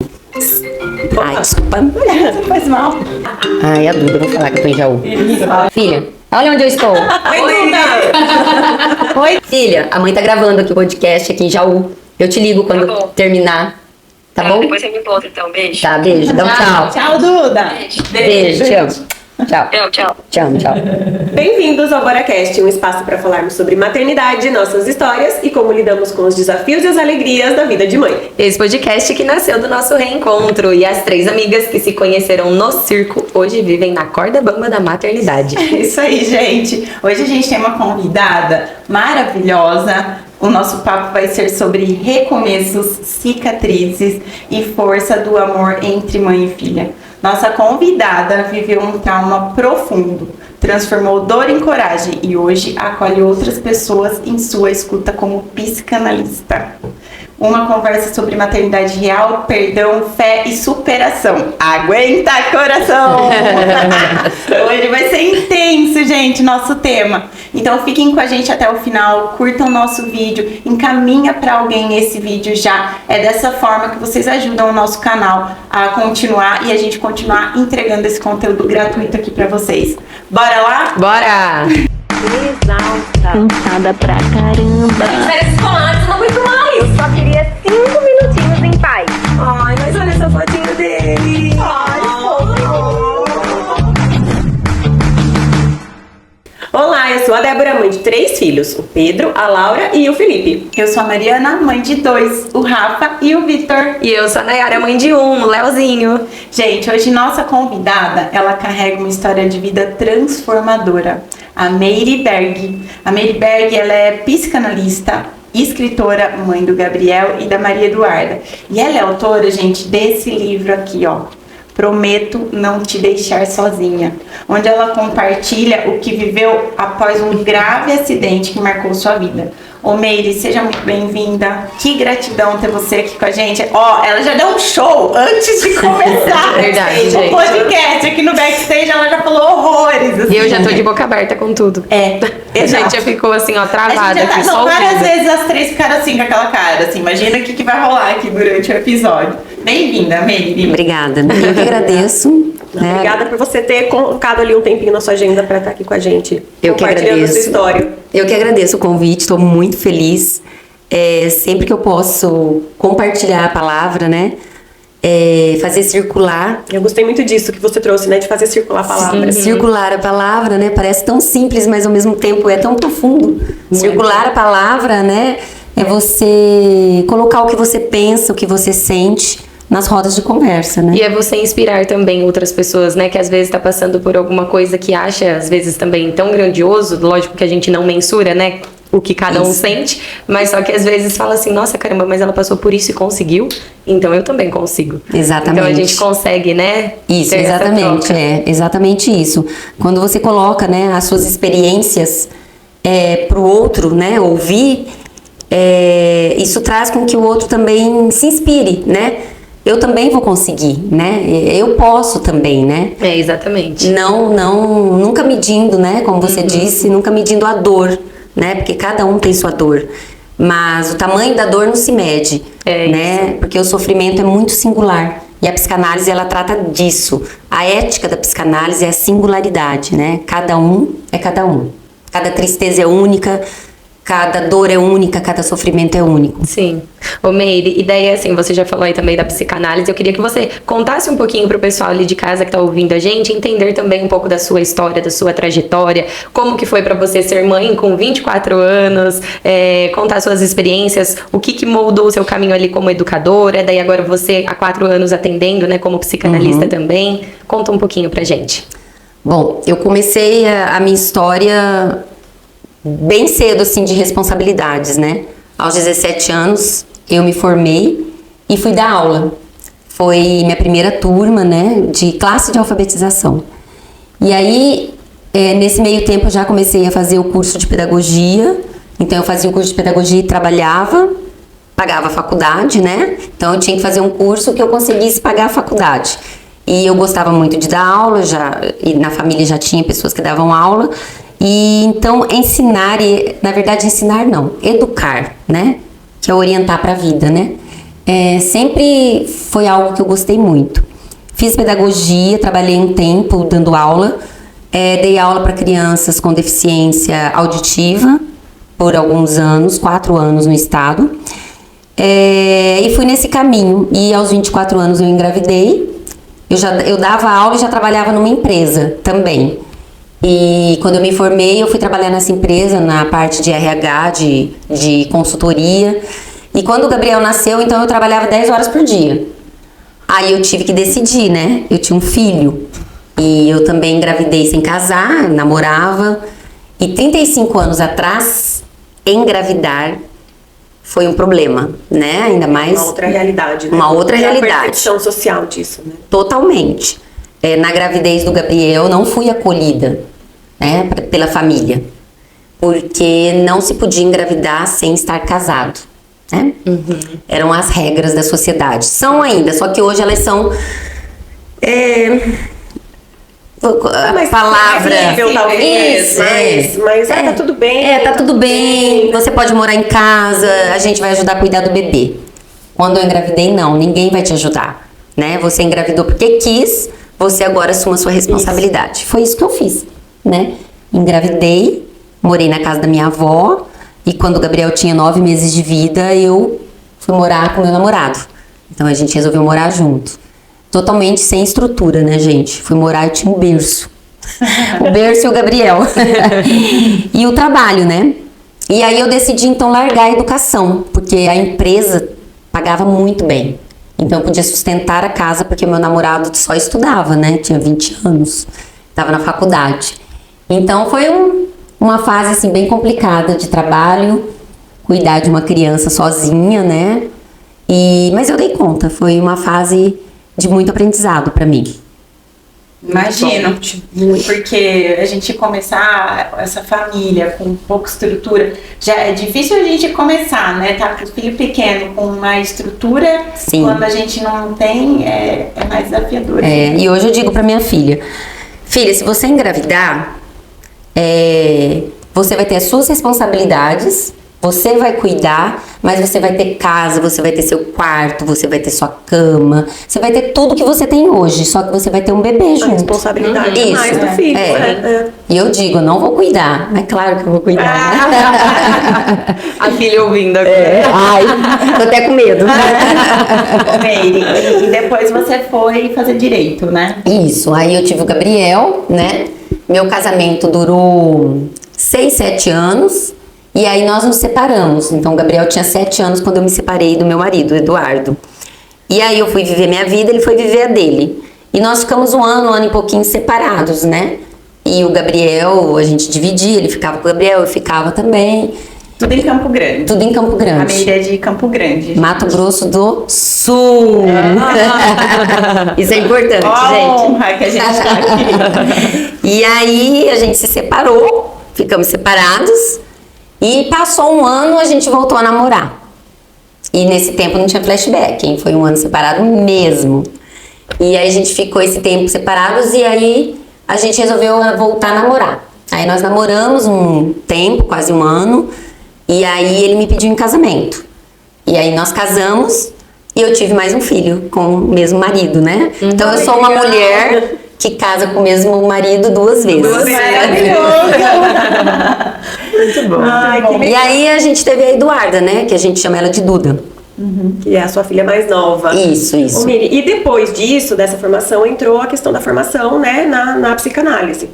Ai, desculpa. Faz mal. Ai, a Duda, vou falar que eu tô em Jaú. Filha, olha onde eu estou. Oi, Duda. Oi. Filha, a mãe tá gravando aqui o podcast aqui em Jaú. Eu te ligo quando Tá bom. terminar. Tá bom? Depois você me encontra, então. Beijo. Tá, beijo. Dá um tchau. Tchau, Duda. Beijo, te amo. Tchau. Tchau, tchau. Tchau, tchau. Bem-vindos ao BoraCast, um espaço para falarmos sobre maternidade, nossas histórias e como lidamos com os desafios e as alegrias da vida de mãe. Esse podcast que nasceu do nosso reencontro e as 3 amigas que se conheceram no circo hoje vivem na corda bamba da maternidade. É isso aí, gente. Hoje a gente tem uma convidada maravilhosa. O nosso papo vai ser sobre recomeços, cicatrizes e força do amor entre mãe e filha. Nossa convidada viveu um trauma profundo, transformou dor em coragem e hoje acolhe outras pessoas em sua escuta como psicanalista. Uma conversa sobre maternidade real, perdão, fé e superação. Aguenta, coração! Hoje vai ser intenso, gente, nosso tema. Então fiquem com a gente até o final, curtam o nosso vídeo, encaminha para alguém esse vídeo já. É dessa forma que vocês ajudam o nosso canal a continuar e a gente continuar entregando esse conteúdo gratuito aqui para vocês. Bora lá? Bora! Cansada pra caramba. Férias escolares, não aguento mais. Eu só queria 5 minutinhos em paz. Ai, mas olha essa fotinho dele. Olá, eu sou a Débora, mãe de 3 filhos, o Pedro, a Laura e o Felipe. Eu sou a Mariana, mãe de 2, o Rafa e o Vitor. E eu sou a Nayara, mãe de 1, o Leozinho. Gente, hoje nossa convidada, ela carrega uma história de vida transformadora. A Meire Berg. A Meire Berg, ela é psicanalista, escritora, mãe do Gabriel e da Maria Eduarda. E ela é autora, gente, desse livro aqui, ó. Prometo Não Te Deixar Sozinha, onde ela compartilha o que viveu após um grave acidente que marcou sua vida. Ô Meire, seja muito bem-vinda. Que gratidão ter você aqui com a gente. Ó, ela já deu um show antes de começar Verdade, o gente. podcast. Aqui no backstage ela já falou horrores. assim. E eu já tô de boca aberta com tudo. É, A gente exato. já ficou assim, ó, A travada gente já aqui, tá, só não, várias ouvindo. vezes as 3 ficaram assim, com aquela cara, assim. Imagina o que vai rolar aqui durante o episódio. Bem-vinda, Meire. Obrigada. Eu que agradeço. né? Obrigada por você ter colocado ali um tempinho na sua agenda para estar aqui com a gente. Eu que compartilhando agradeço. sua história. Eu que agradeço o convite, estou muito feliz. Sempre que eu posso compartilhar a palavra, né? Fazer circular. Eu gostei muito disso que você trouxe, né? De fazer circular a palavra. Circular a palavra, né? Parece tão simples, mas ao mesmo tempo é tão profundo. Circular a palavra, né? É você colocar o que você pensa, o que você sente nas rodas de conversa, né? E é você inspirar também outras pessoas, né? Que às vezes tá passando por alguma coisa que acha, às vezes, também tão grandioso. Lógico que a gente não mensura, né? O que cada um Isso. sente. Mas só que às vezes fala assim, nossa, caramba, mas ela passou por isso e conseguiu. Então eu também consigo. Exatamente. Então a gente consegue, né? Isso, ter essa exatamente, troca. exatamente isso. Quando você coloca, né, as suas experiências pro outro, né, ouvir, isso traz com que o outro também se inspire, né? Eu também vou conseguir, né? Eu posso também, né? Exatamente. Nunca medindo, né? Como você disse, nunca medindo a dor, né? Porque cada um tem sua dor. Mas o tamanho da dor não se mede, né? Porque o sofrimento é muito singular. E a psicanálise, ela trata disso. A ética da psicanálise é a singularidade, né? Cada um é cada um. Cada tristeza é única, cada dor é única, cada sofrimento é único. Sim. Ô Meire, e daí assim, você já falou aí também da psicanálise, eu queria que você contasse um pouquinho pro pessoal ali de casa que tá ouvindo a gente, entender também um pouco da sua história, da sua trajetória, como que foi pra você ser mãe com 24 anos, contar suas experiências, o que moldou o seu caminho ali como educadora, daí agora você há 4 anos atendendo, né, como psicanalista também. Conta um pouquinho pra gente. Bom, eu comecei a minha história bem cedo, assim, de responsabilidades, né? Aos 17 anos, eu me formei e fui dar aula. Foi minha primeira turma, né, de classe de alfabetização. E aí, nesse meio tempo, eu já comecei a fazer o curso de pedagogia. Então, eu fazia o curso de pedagogia e trabalhava, pagava a faculdade, né? Então, eu tinha que fazer um curso que eu conseguisse pagar a faculdade. E eu gostava muito de dar aula, e na família já tinha pessoas que davam aula. E então ensinar, na verdade ensinar não, educar, né? Que é orientar para a vida, né? sempre foi algo que eu gostei muito. Fiz pedagogia, trabalhei um tempo dando aula, dei aula para crianças com deficiência auditiva por alguns anos, 4 anos no estado. E fui nesse caminho. E aos 24 anos eu engravidei. Eu dava aula e já trabalhava numa empresa também. E quando eu me formei, eu fui trabalhar nessa empresa na parte de RH, de consultoria. E quando o Gabriel nasceu, então eu trabalhava 10 horas por dia. Aí eu tive que decidir, né? Eu tinha um filho. E eu também engravidei sem casar, namorava. E 35 anos atrás, engravidar foi um problema, né? Ainda mais... Uma outra realidade, né? Uma outra A realidade. percepção social disso, né? Totalmente. Na gravidez do Gabriel, não fui acolhida, né, pela família. Porque não se podia engravidar sem estar casado, né? Eram as regras da sociedade. São ainda, só que hoje elas são... a palavra... Nível, talvez, Isso, mas tá tudo bem. tá tudo bem. Você pode morar em casa, a gente vai ajudar a cuidar do bebê. Quando eu engravidei, não, ninguém vai te ajudar, né? Você engravidou porque quis, você agora assuma a sua responsabilidade. Foi isso que eu fiz, né? Engravidei, morei na casa da minha avó, e quando o Gabriel tinha 9 meses de vida, eu fui morar com meu namorado. Então a gente resolveu morar junto. Totalmente sem estrutura, né, gente? Fui morar e tinha um berço. O berço e o Gabriel. E o trabalho, né? E aí eu decidi, então, largar a educação, porque a empresa pagava muito bem. Então eu podia sustentar a casa, porque meu namorado só estudava, né? Tinha 20 anos. Estava na faculdade. Então foi uma fase, assim, bem complicada de trabalho. Cuidar de uma criança sozinha, né? Mas eu dei conta. Foi uma fase de muito aprendizado para mim. Imagino, porque a gente começar essa família com pouca estrutura, já é difícil a gente começar, né? Tá com o filho pequeno, com uma estrutura, Sim. Quando a gente não tem, é mais desafiador. E hoje eu digo para minha filha, se você engravidar, você vai ter as suas responsabilidades, você vai cuidar, mas você vai ter casa, você vai ter seu quarto, você vai ter sua cama, você vai ter tudo que você tem hoje, só que você vai ter um bebê A junto. responsabilidade Isso, mais do filho, né? E eu digo, eu não vou cuidar. É claro que eu vou cuidar. Né? A filha ouvindo agora. Ai, tô até com medo. Ô, Meire, e depois você foi fazer direito, né? Isso, aí eu tive o Gabriel, né? Meu casamento durou 6, 7 anos. E aí nós nos separamos. Então o Gabriel tinha 7 anos quando eu me separei do meu marido, Eduardo. E aí eu fui viver minha vida, ele foi viver a dele. E nós ficamos um ano e pouquinho separados, né? E o Gabriel, a gente dividia, ele ficava com o Gabriel, eu ficava também. Tudo em Campo Grande. Tudo em Campo A Grande. Meire é de Campo Grande. Mato Grosso do Sul. Isso é importante, Ó, gente. honra que a gente tá aqui. E aí a gente se separou, ficamos separados. E passou um ano, a gente voltou a namorar. E nesse tempo não tinha flashback, hein? Foi um ano separado mesmo. E aí a gente ficou esse tempo separados e aí a gente resolveu voltar a namorar. Aí nós namoramos um tempo, quase um ano, e aí ele me pediu em casamento. E aí nós casamos e eu tive mais um filho com o mesmo marido, né? Então eu sou uma mulher que casa com o mesmo marido 2 vezes. Muito bom. Ai, que E aí a gente teve a Eduarda, né? Que a gente chama ela de Duda. Que é a sua filha mais nova. Isso. Ô, Miri, e depois disso, dessa formação, entrou a questão da formação, né, na psicanálise.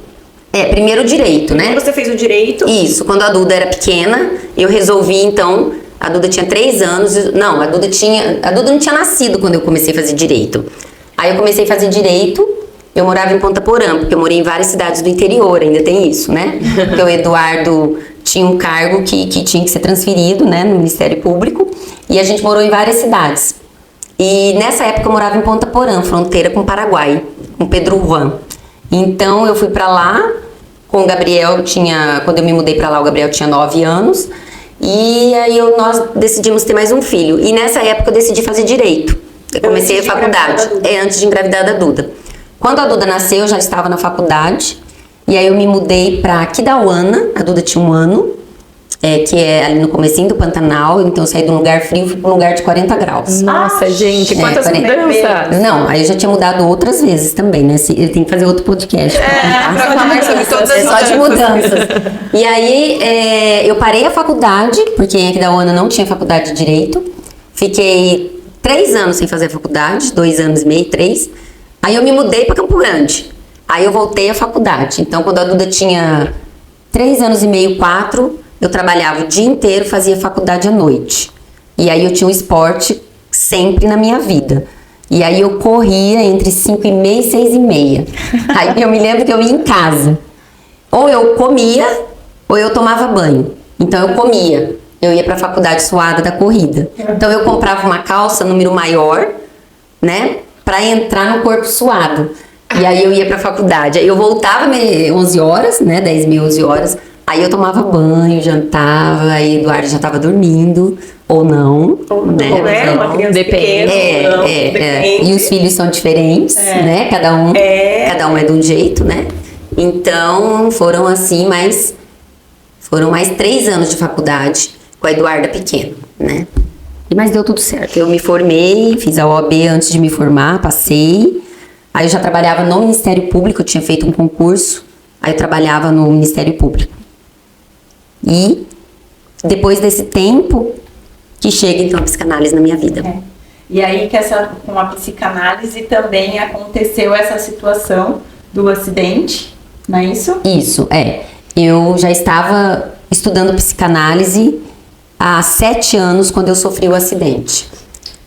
Primeiro o direito, né? Você fez o direito. Isso, quando a Duda era pequena, eu resolvi então, a Duda tinha 3 anos, não, a Duda não tinha nascido quando eu comecei a fazer direito. Aí eu comecei a fazer direito, eu morava em Ponta Porã, porque eu morei em várias cidades do interior, ainda tem isso, né? Porque o Eduardo tinha um cargo que tinha que ser transferido, né, no Ministério Público, e a gente morou em várias cidades. E nessa época eu morava em Ponta Porã, fronteira com o Paraguai, com Pedro Juan. Então eu fui pra lá, com o Gabriel, quando eu me mudei pra lá, o Gabriel tinha 9 anos, e aí nós decidimos ter mais um filho. E nessa época eu decidi fazer direito. Eu comecei a faculdade, antes de engravidar da Duda. Quando a Duda nasceu, eu já estava na faculdade, e aí eu me mudei pra Aquidauana, a Duda tinha 1 ano, que é ali no comecinho do Pantanal. Então eu saí de um lugar frio e fui para um lugar de 40 graus. Nossa, gente, quantas 40. mudanças! Não, aí eu já tinha mudado outras vezes também, né? Ele tem que fazer outro podcast. Pra falar sobre todas as É só de mudanças. E aí, eu parei a faculdade, porque em Aquidauana não tinha faculdade de Direito. Fiquei 3 anos sem fazer a faculdade, 2 anos e meio, 3. Aí eu me mudei para Campo Grande. Aí eu voltei à faculdade. Então, quando a Duda tinha 3 anos e meio, 4, eu trabalhava o dia inteiro, fazia faculdade à noite. E aí eu tinha um esporte sempre na minha vida. E aí eu corria entre 5h30 e 6h30. Aí eu me lembro que eu ia em casa. Ou eu comia, ou eu tomava banho. Então eu comia. Eu ia pra faculdade suada da corrida. Então eu comprava uma calça número maior, né? Pra entrar no corpo suado. E aí eu ia pra faculdade. Aí eu voltava 11 horas, né? 10h30, 11 horas. Aí eu tomava banho, jantava. Aí Eduardo já tava dormindo. Ou não. Ou não, né? né? Uma criança Depende. pequena, ou não, depende. E os filhos são diferentes, né? Cada um é de um jeito, né? Então, foram assim, foram mais 3 anos de faculdade com a Eduarda pequena, né? Mas deu tudo certo. Eu me formei, fiz a OAB antes de me formar, passei. Aí eu já trabalhava no Ministério Público, eu tinha feito um concurso. Aí eu trabalhava no Ministério Público. E depois desse tempo que chega então a psicanálise na minha vida. E aí que com a psicanálise também aconteceu essa situação do acidente, não é isso? Isso, eu já estava estudando psicanálise há 7 anos quando eu sofri o acidente.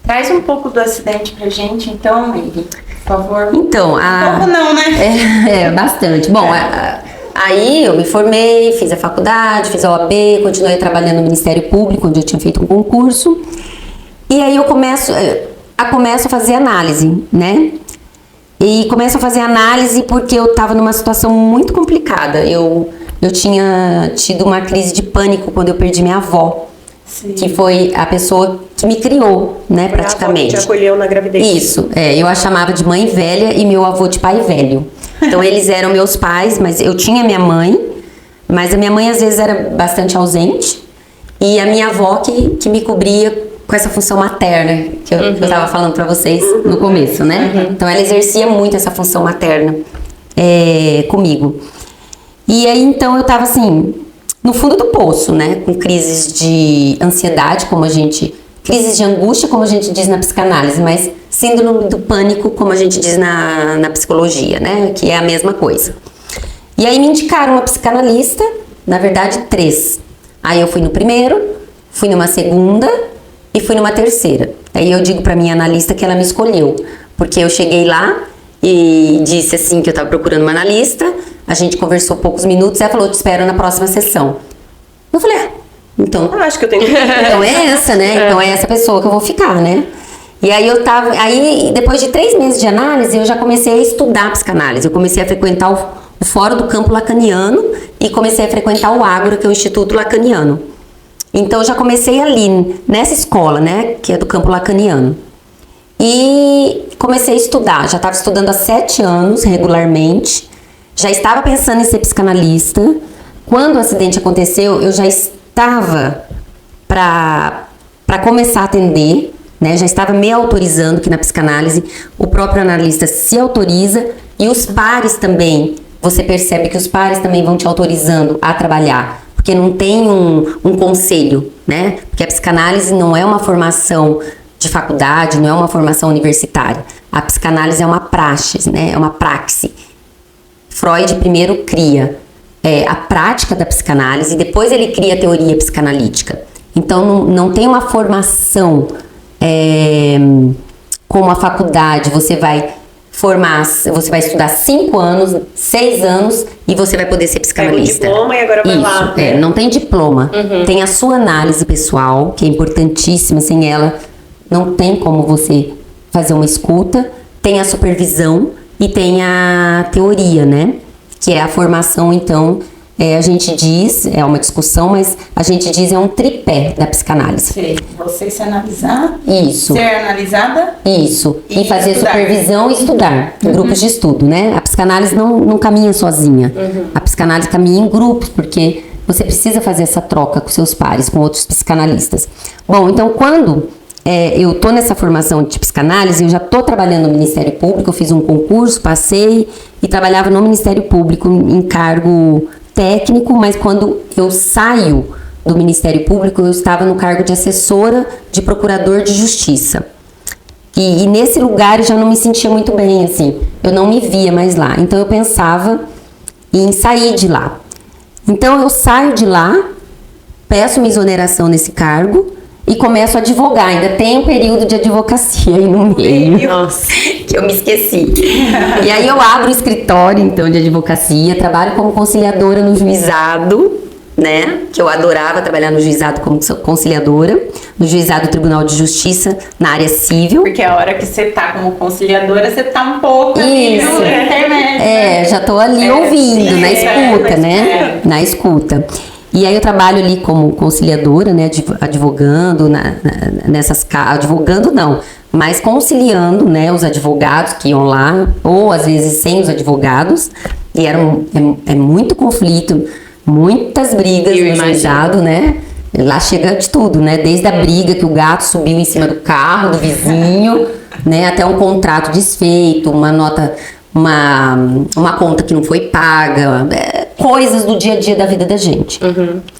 Traz um pouco do acidente pra gente, então, Meire, por favor. Então, Como não, né? Bastante. Bom, aí eu me formei, fiz a faculdade, fiz a OAB, continuei trabalhando no Ministério Público, onde eu tinha feito um concurso. E aí eu começo a fazer análise, né? E começo a fazer análise porque eu estava numa situação muito complicada. Eu tinha tido uma crise de pânico quando eu perdi minha avó. Sim. Que foi a pessoa que me criou, né, praticamente. A avó que te acolheu na gravidez. Isso, eu a chamava de mãe velha e meu avô de pai velho. Então eles eram meus pais, mas eu tinha minha mãe, mas a minha mãe às vezes era bastante ausente. E a minha avó que me cobria com essa função materna, que eu tava falando pra vocês no começo, né? Então ela exercia muito essa função materna comigo. E aí então eu tava assim, no fundo do poço, né? Com crises de ansiedade, crises de angústia, como a gente diz na psicanálise, mas síndrome do pânico, como a gente diz na psicologia, né? Que é a mesma coisa. E aí me indicaram uma psicanalista, na verdade 3. Aí eu fui no primeiro, fui numa segunda e fui numa terceira. Aí eu digo pra minha analista que ela me escolheu, porque eu cheguei lá e disse assim que eu tava procurando uma analista, a gente conversou poucos minutos e ela falou, te espero na próxima sessão. Eu falei, então... acho que eu tenho que... Então é essa, né? Então é essa pessoa que eu vou ficar, né? E aí aí depois de 3 meses de análise, eu já comecei a estudar psicanálise. Eu comecei a frequentar o Fórum do Campo Lacaniano e comecei a frequentar o Ágora, que é o Instituto Lacaniano. Então eu já comecei ali, nessa escola, né? Que é do Campo Lacaniano. E comecei a estudar. Já estava estudando há 7 anos, regularmente. Já estava pensando em ser psicanalista. Quando o acidente aconteceu, eu já estava para começar a atender, né? Já estava me autorizando, que na psicanálise o próprio analista se autoriza e os pares também, você percebe que os pares também vão te autorizando a trabalhar, porque não tem um conselho, né? Porque a psicanálise não é uma formação de faculdade, não é uma formação universitária. A psicanálise é uma praxis, né? É uma praxe. Freud primeiro cria a prática da psicanálise e depois ele cria a teoria psicanalítica. Então não tem uma formação como a faculdade, você vai estudar 5 anos, 6 anos e você vai poder ser psicanalista. Pega o diploma e agora vai lá. Isso, não tem diploma. Tem a sua análise pessoal, que é importantíssima, sem ela não tem como você fazer uma escuta. Tem a supervisão e tem a teoria, né? Que é a formação, então, a gente diz, é uma discussão, mas a gente diz é um tripé da psicanálise. Sim. Você se analisar, Isso. ser analisada. Isso. E fazer estudar. supervisão e estudar. Grupos de estudo, né? A psicanálise não caminha sozinha. A psicanálise caminha em grupos, porque você precisa fazer essa troca com seus pares, com outros psicanalistas. Bom, então quando eu tô nessa formação de psicanálise, eu já tô trabalhando no Ministério Público, eu fiz um concurso, passei e trabalhava no Ministério Público em cargo técnico, mas quando eu saio do Ministério Público, eu estava no cargo de assessora de procurador de justiça. E nesse lugar eu já não me sentia muito bem, assim, eu não me via mais lá. Então eu pensava em sair de lá. Então eu saio de lá, peço uma exoneração nesse cargo e começo a advogar. Ainda tem um período de advocacia aí no meio. Nossa. Que eu me esqueci. E aí eu abro o escritório, então, de advocacia, trabalho como conciliadora no juizado, né? Que eu adorava trabalhar no juizado como conciliadora, no juizado do Tribunal de Justiça, na área civil. Porque a hora que você tá como conciliadora, você tá um pouco ali Isso. no intermédio. Já tô ali ouvindo, sim, na escuta, é, né? Na escuta. E aí eu trabalho ali como conciliadora, né? Advogando nessas advogando não, mas conciliando, né? Os advogados que iam lá, ou às vezes sem os advogados. E é muito conflito, muitas brigas no juizado, né? Lá chega de tudo, né? Desde a briga que o gato subiu em cima do carro do vizinho, né? Até um contrato desfeito, uma nota, uma conta que não foi paga, coisas do dia a dia da vida da gente.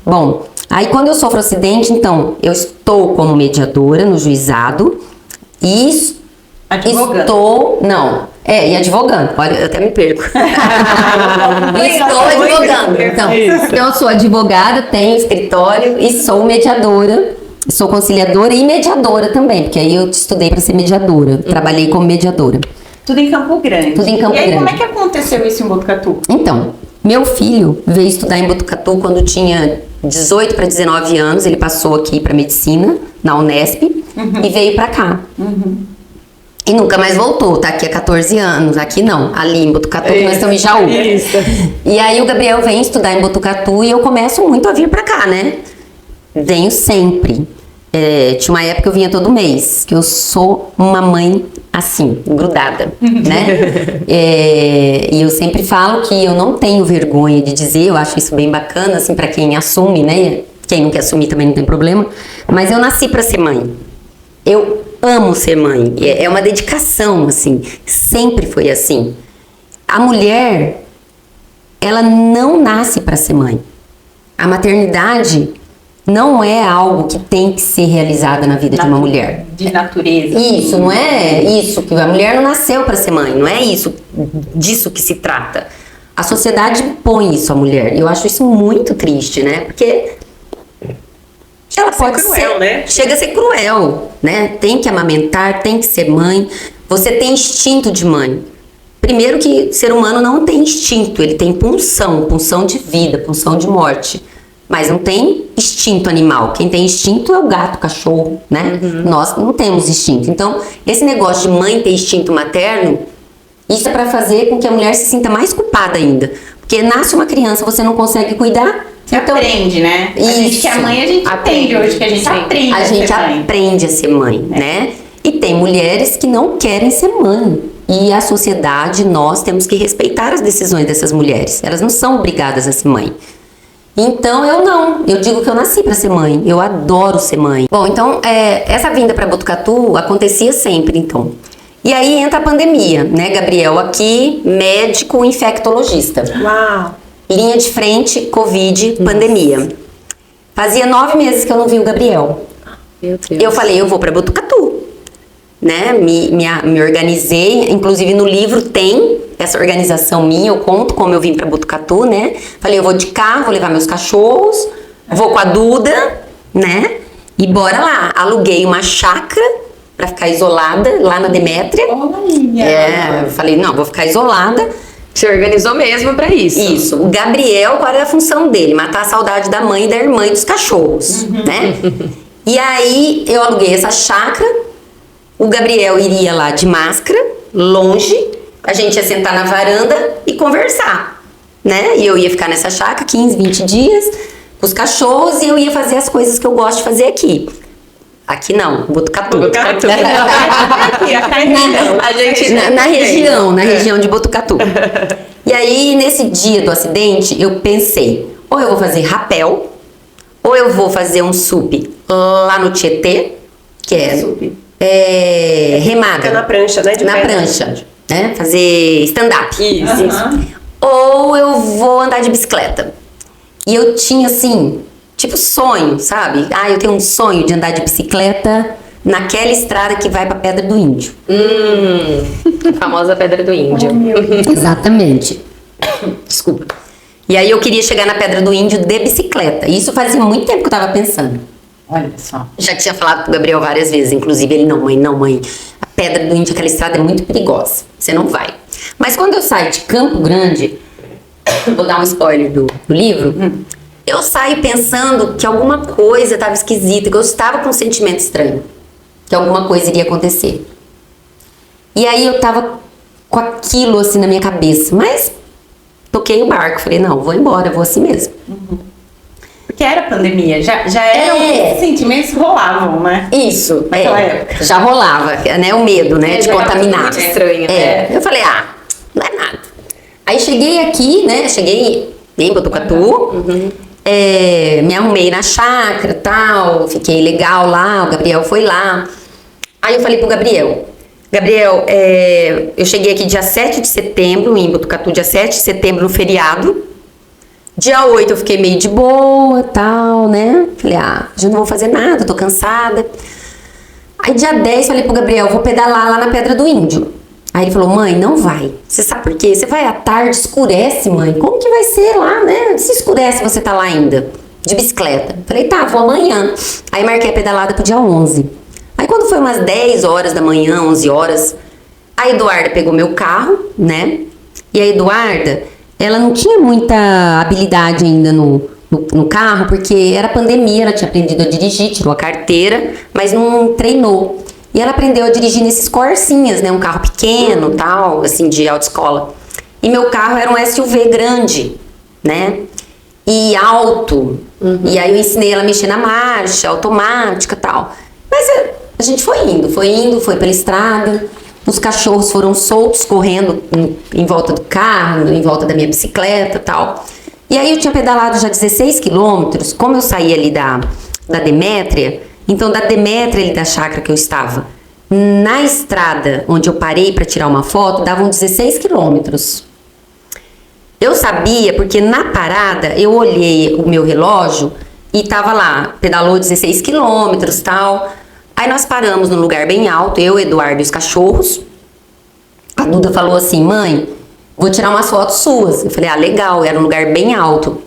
Bom, aí quando eu sofro acidente, então, eu estou como mediadora no juizado e Advogando. e advogando. Olha, eu até me perco. Estou advogando. Então, eu sou advogada, tenho escritório e sou mediadora. Sou conciliadora e mediadora também, porque aí eu estudei para ser mediadora. Trabalhei como mediadora. Tudo em Campo Grande. Tudo em Campo E aí, Grande. como é que aconteceu isso em Botucatu? Então, meu filho veio estudar em Botucatu quando tinha 18 para 19 anos. Ele passou aqui para medicina, na Unesp, e veio para cá. E nunca mais voltou, tá aqui há 14 anos. Aqui não, ali em Botucatu, que nós estamos em Jaú. E aí o Gabriel vem estudar em Botucatu e eu começo muito a vir pra cá, né? Venho sempre. Tinha uma época que eu vinha todo mês, que eu sou uma mãe assim, grudada, né? E eu sempre falo que eu não tenho vergonha de dizer, eu acho isso bem bacana, assim, pra quem assume, né? Quem não quer assumir também não tem problema. Mas eu nasci pra ser mãe. Eu amo ser mãe, é uma dedicação, assim, sempre foi assim. A mulher, ela não nasce para ser mãe. A maternidade não é algo que tem que ser realizada na vida de uma mulher. De natureza. Isso, não é isso, que a mulher não nasceu para ser mãe, não é isso, disso que se trata. A sociedade impõe isso à mulher, e eu acho isso muito triste, né, porque ela pode cruel, né? Chega a ser cruel, né? Tem que amamentar, tem que ser mãe. Você tem instinto de mãe. Primeiro que o ser humano não tem instinto, ele tem pulsão de vida, pulsão de morte. Mas não tem instinto animal. Quem tem instinto é o gato, o cachorro, né? Nós não temos instinto. Então, esse negócio de mãe ter instinto materno, isso é para fazer com que a mulher se sinta mais culpada ainda. Porque nasce uma criança, você não consegue cuidar. Você aprende, né? A gente que é mãe, a gente aprende hoje que a gente aprende a gente ser mãe. aprende a ser mãe, né? E tem mulheres que não querem ser mãe. E a sociedade, nós temos que respeitar as decisões dessas mulheres. Elas não são obrigadas a ser mãe. Então eu não. Eu digo que eu nasci para ser mãe. Eu adoro ser mãe. Bom, então essa vinda para Botucatu acontecia sempre, então. E aí entra a pandemia, né? Gabriel aqui, médico infectologista. Uau! Linha de frente, Covid, pandemia. Fazia 9 meses que eu não vi o Gabriel. Meu Deus. Eu falei, eu vou pra Botucatu, né? Me organizei, inclusive no livro tem essa organização minha, eu conto como eu vim pra Botucatu, né? Falei, eu vou de carro, vou levar meus cachorros, vou com a Duda, né? E bora lá. Aluguei uma chácara pra ficar isolada lá na Demétria. Olha! Eu falei, não, vou ficar isolada. Se organizou mesmo pra isso. Isso. O Gabriel, qual era a função dele? Matar a saudade da mãe e da irmã e dos cachorros, né? E aí, eu aluguei essa chácara. O Gabriel iria lá de máscara, longe. A gente ia sentar na varanda e conversar, né? E eu ia ficar nessa chácara 15, 20 dias com os cachorros e eu ia fazer as coisas que eu gosto de fazer aqui. Aqui não, Botucatu. Botucatu. A gente Na região de Botucatu. E aí, nesse dia do acidente, eu pensei, ou eu vou fazer rapel, ou eu vou fazer um sup lá no Tietê, que é remada. Fica na prancha, né? de Na pedra. prancha, né? Fazer stand-up. Aham. Ou eu vou andar de bicicleta. E eu tinha, assim, tipo sonho, sabe? Ah, eu tenho um sonho de andar de bicicleta naquela estrada que vai pra Pedra do Índio. A famosa Pedra do Índio. Exatamente. Desculpa. E aí eu queria chegar na Pedra do Índio de bicicleta. E isso fazia muito tempo que eu tava pensando. Olha só. Já tinha falado pro Gabriel várias vezes, inclusive ele, não mãe, a Pedra do Índio, aquela estrada é muito perigosa, você não vai. Mas quando eu saio de Campo Grande, vou dar um spoiler do livro, eu saio pensando que alguma coisa estava esquisita, que eu estava com um sentimento estranho, que alguma coisa iria acontecer. E aí eu tava com aquilo assim na minha cabeça, mas toquei o barco, falei, não, vou embora, vou assim mesmo. Porque era pandemia, já eram esses sentimentos rolavam, né? Isso, Naquela época. já rolava, né, o medo, né, de já era contaminar. muito estranho, Eu falei, não é nada. Aí cheguei aqui, né, em Botucatu, me arrumei na chácara e tal, fiquei legal lá, o Gabriel foi lá. Aí eu falei pro Gabriel, eu cheguei aqui dia 7 de setembro, em Botucatu, dia 7 de setembro, no feriado. Dia 8 eu fiquei meio de boa, tal, né? Falei, já não vou fazer nada, tô cansada. Aí dia 10 falei pro Gabriel, vou pedalar lá na Pedra do Índio. Aí ele falou, mãe, não vai. Você sabe por quê? Você vai à tarde, escurece, mãe. Como que vai ser lá, né? Se escurece, você tá lá ainda, de bicicleta. Falei, tá, vou amanhã. Aí marquei a pedalada pro dia 11. Aí quando foi umas 10 horas da manhã, 11 horas, a Eduarda pegou meu carro, né? E a Eduarda, ela não tinha muita habilidade ainda no carro, porque era pandemia, ela tinha aprendido a dirigir, tirou a carteira, mas não treinou. E ela aprendeu a dirigir nesses Corsinhas, né? Um carro pequeno, tal, assim, de autoescola. E meu carro era um SUV grande, né? E alto. E aí eu ensinei ela a mexer na marcha, automática, tal. Mas a gente foi pela estrada. Os cachorros foram soltos, correndo em volta do carro, em volta da minha bicicleta e tal. E aí eu tinha pedalado já 16 quilômetros, como eu saí ali da Demétria, então da Demétria ali da chácara que eu estava, na estrada onde eu parei para tirar uma foto, davam 16 quilômetros. Eu sabia porque na parada eu olhei o meu relógio e tava lá, pedalou 16 quilômetros e tal. Aí nós paramos num lugar bem alto, eu, Eduardo e os cachorros. A Duda falou assim, mãe, vou tirar umas fotos suas. Eu falei, legal, era um lugar bem alto.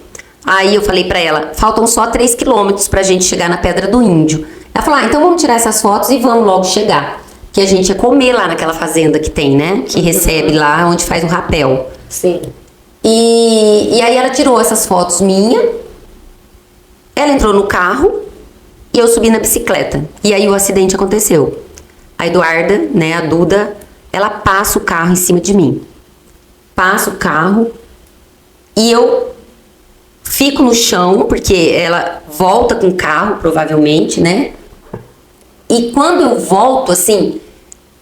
Aí eu falei pra ela, faltam só 3 quilômetros pra gente chegar na Pedra do Índio. Ela falou, então vamos tirar essas fotos e vamos logo chegar. Que a gente ia comer lá naquela fazenda que tem, né? Que recebe lá, onde faz o rapel. Sim. E aí ela tirou essas fotos minhas. Ela entrou no carro. E eu subi na bicicleta. E aí o acidente aconteceu. A Eduarda, né, a Duda, ela passa o carro em cima de mim. Passa o carro. E eu fico no chão, porque ela volta com o carro, provavelmente, né? E quando eu volto, assim,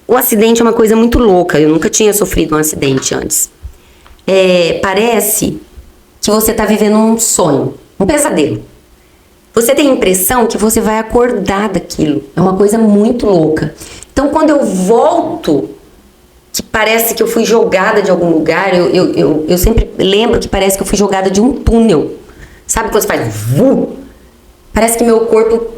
o acidente é uma coisa muito louca. Eu nunca tinha sofrido um acidente antes. Parece que você tá vivendo um sonho, um pesadelo. Você tem a impressão que você vai acordar daquilo. É uma coisa muito louca. Então, quando eu volto, que parece que eu fui jogada de algum lugar, eu sempre lembro que parece que eu fui jogada de um túnel. Sabe quando você faz... Parece que meu corpo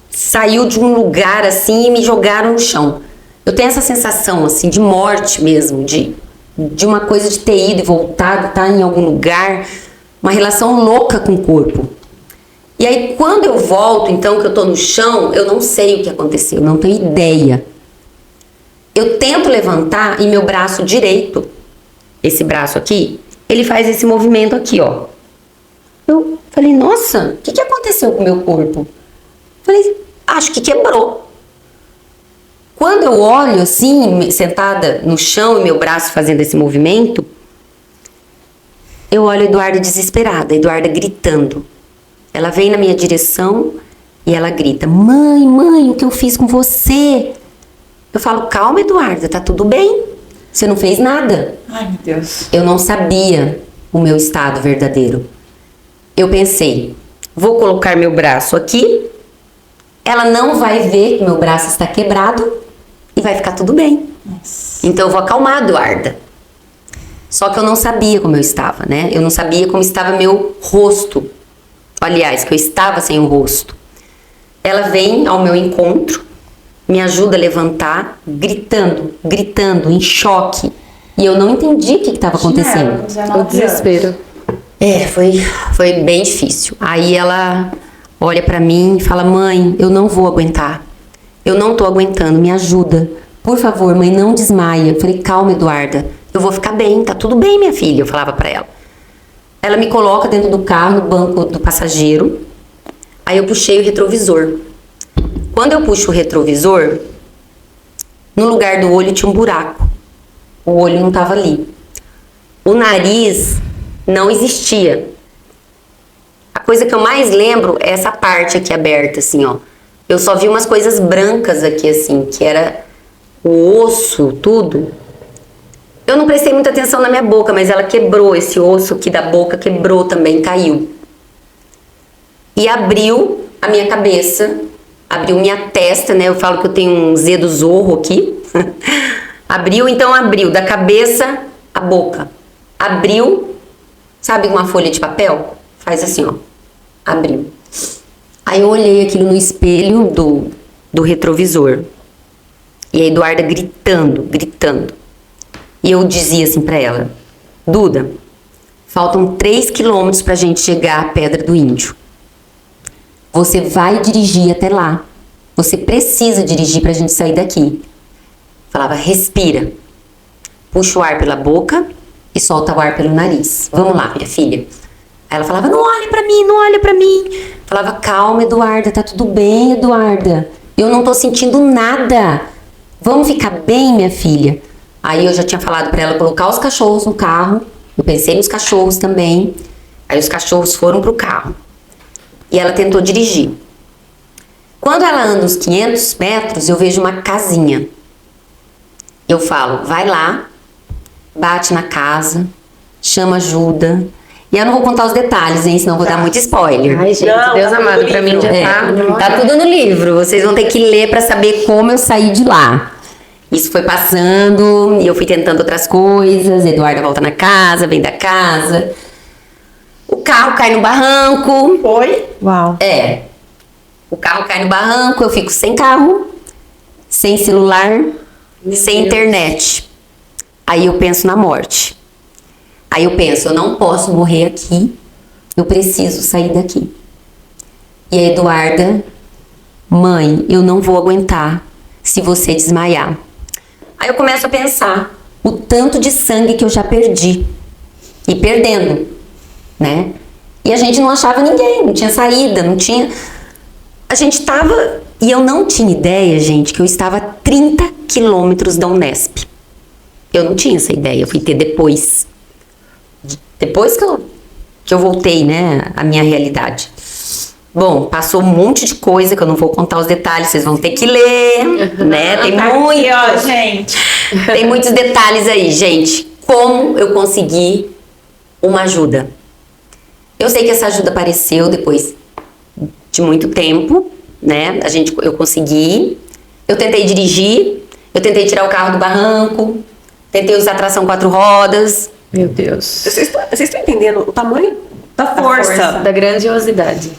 saiu de um lugar assim e me jogaram no chão. Eu tenho essa sensação assim de morte mesmo, de uma coisa de ter ido e voltado, estar em algum lugar, uma relação louca com o corpo. E aí, quando eu volto, então, que eu tô no chão, eu não sei o que aconteceu, não tenho ideia. Eu tento levantar e meu braço direito, esse braço aqui, ele faz esse movimento aqui, ó. Eu falei, nossa, o que aconteceu com o meu corpo? Falei, acho que quebrou. Quando eu olho assim, sentada no chão e meu braço fazendo esse movimento, eu olho a Eduarda desesperada, a Eduarda gritando. Ela vem na minha direção e ela grita, mãe, o que eu fiz com você? Eu falo, calma, Eduarda, tá tudo bem. Você não fez nada. Ai, meu Deus. Eu não sabia o meu estado verdadeiro. eu pensei, vou colocar meu braço aqui, ela não vai ver que meu braço está quebrado e vai ficar tudo bem. Então eu vou acalmar a Eduarda. Só que eu não sabia como eu estava, né? Eu não sabia como estava meu rosto. Aliás, que eu estava sem o rosto. Ela vem ao meu encontro, me ajuda a levantar, gritando, em choque. E eu não entendi o que estava acontecendo. O desespero. Foi bem difícil. Aí ela olha pra mim e fala, mãe, eu não vou aguentar. Eu não tô aguentando, me ajuda. Por favor, mãe, não desmaia. Eu falei, calma, Eduarda. Eu vou ficar bem, tá tudo bem, minha filha. Eu falava pra ela. Ela me coloca dentro do carro, no banco do passageiro. Aí eu puxei o retrovisor. Quando eu puxo o retrovisor, no lugar do olho tinha um buraco. O olho não tava ali. O nariz não existia. A coisa que eu mais lembro é essa parte aqui aberta, assim, ó. Eu só vi umas coisas brancas aqui, assim, que era o osso, tudo. Eu não prestei muita atenção na minha boca, mas ela quebrou esse osso aqui da boca, quebrou também, caiu. E abriu a minha cabeça, abriu minha testa, né? Eu falo que eu tenho um Z do Zorro aqui. Abriu da cabeça a boca. Abriu, sabe uma folha de papel? Faz assim, ó. Abriu. Aí eu olhei aquilo no espelho do retrovisor. E a Eduarda gritando. E eu dizia assim pra ela, Duda, faltam 3 quilômetros pra gente chegar à Pedra do Índio. Você vai dirigir até lá. Você precisa dirigir pra gente sair daqui. Falava, respira. Puxa o ar pela boca e solta o ar pelo nariz. Vamos lá, minha filha. Aí ela falava, não olha pra mim, não olha pra mim. Falava, calma, Eduarda, tá tudo bem, Eduarda. Eu não tô sentindo nada. Vamos ficar bem, minha filha. Aí eu já tinha falado pra ela colocar os cachorros no carro. Eu pensei nos cachorros também. Aí os cachorros foram pro carro. E ela tentou dirigir. Quando ela anda uns 500 metros, eu vejo uma casinha. Eu falo, vai lá, bate na casa, chama ajuda. E eu não vou contar os detalhes, hein? Senão eu vou dar muito spoiler. Ai, gente, Não, Deus tá amado, tudo pra mim já Tá tudo no livro. Vocês vão ter que ler pra saber como eu saí de lá. Isso foi passando e eu fui tentando outras coisas. Eduarda volta na casa, vem da casa. O carro cai no barranco. Foi? Uau. O carro cai no barranco, eu fico sem carro, sem celular, sem internet. Aí eu penso na morte. Aí eu penso, eu não posso morrer aqui, eu preciso sair daqui. E a Eduarda, mãe, eu não vou aguentar se você desmaiar. Aí eu começo a pensar o tanto de sangue que eu já perdi. E perdendo, né? E a gente não achava ninguém, não tinha saída, não tinha... A gente tava... E eu não tinha ideia, gente, que eu estava a 30 quilômetros da Unesp. Eu não tinha essa ideia, eu fui ter depois. Depois que eu voltei, né, à minha realidade. Bom, passou um monte de coisa que eu não vou contar os detalhes, vocês vão ter que ler, né? Tem muito, Aqui, ó, gente. tem muitos detalhes aí, gente. Como eu consegui uma ajuda? Eu sei que essa ajuda apareceu depois de muito tempo, né? Eu consegui. Eu tentei dirigir, eu tentei tirar o carro do barranco, tentei usar tração 4 rodas. Meu Deus. Vocês estão entendendo o tamanho da força? Da grandiosidade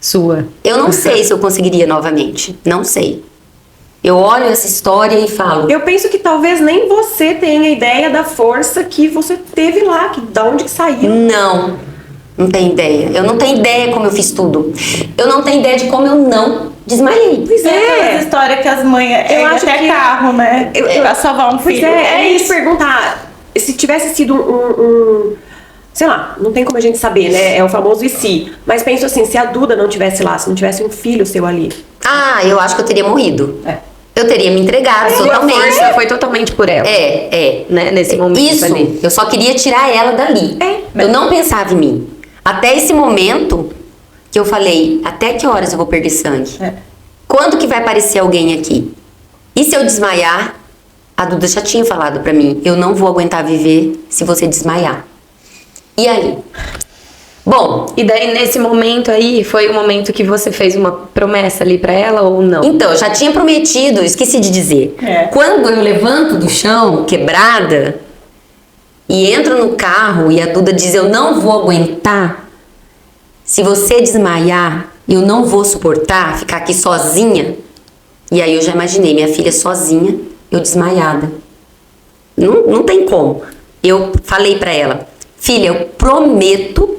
sua. Eu não sei se eu conseguiria novamente, não sei. Eu olho essa história e falo, Eu penso que talvez nem você tenha ideia da força que você teve lá, da onde que saiu. não tenho ideia. Eu não tenho ideia como eu fiz tudo. Eu não tenho ideia de como eu não desmaiei. Pois Tem é. aquelas histórias que as mães Eu acho até que- carro, né? Pra salvar um Pois filho. é, a gente perguntar se tivesse sido sei lá, não tem como a gente saber, né? É o famoso e se. Mas penso assim, se a Duda não tivesse lá, se não tivesse um filho seu ali. Ah, eu acho que eu teria morrido. Eu teria me entregado A totalmente. força foi totalmente por ela. Né, nesse momento Isso, ali. eu só queria tirar ela dali. Eu não pensava em mim. Até esse momento que eu falei, até que horas eu vou perder sangue? Quando que vai aparecer alguém aqui? E se eu desmaiar? A Duda já tinha falado pra mim, eu não vou aguentar viver se você desmaiar. E aí? Bom, E daí, nesse momento aí, foi o momento que você fez uma promessa ali pra ela ou não? então, eu já tinha prometido, esqueci de dizer. É. Quando eu levanto do chão, quebrada, e entro no carro e a Duda diz: eu não vou aguentar. Se você desmaiar, eu não vou suportar ficar aqui sozinha. E aí eu já imaginei minha filha sozinha, eu desmaiada. Não tem como. Eu falei pra ela: filha, eu prometo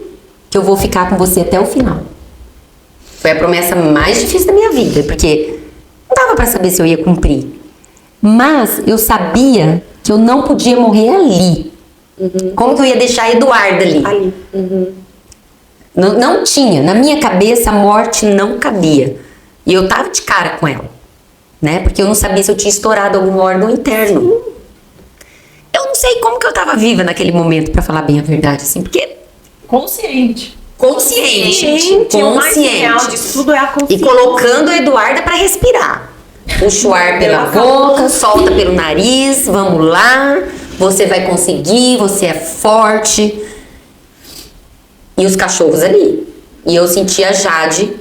que eu vou ficar com você até o final. Foi a promessa mais difícil da minha vida, porque não dava pra saber se eu ia cumprir. Mas eu sabia que eu não podia morrer ali. Como que eu ia deixar a Eduarda ali? Ali. Não tinha. Na minha cabeça, a morte não cabia. E eu tava de cara com ela, né? Porque eu não sabia se eu tinha estourado algum órgão interno. Eu não sei como que eu tava viva naquele momento, pra falar bem a verdade, assim, porque Consciente. consciente, o mais real disso tudo é a e consciência. colocando a Eduarda pra respirar. Puxa o ar pela boca, solta pelo nariz, vamos lá, você vai conseguir, você é forte. E os cachorros ali. E eu senti a Jade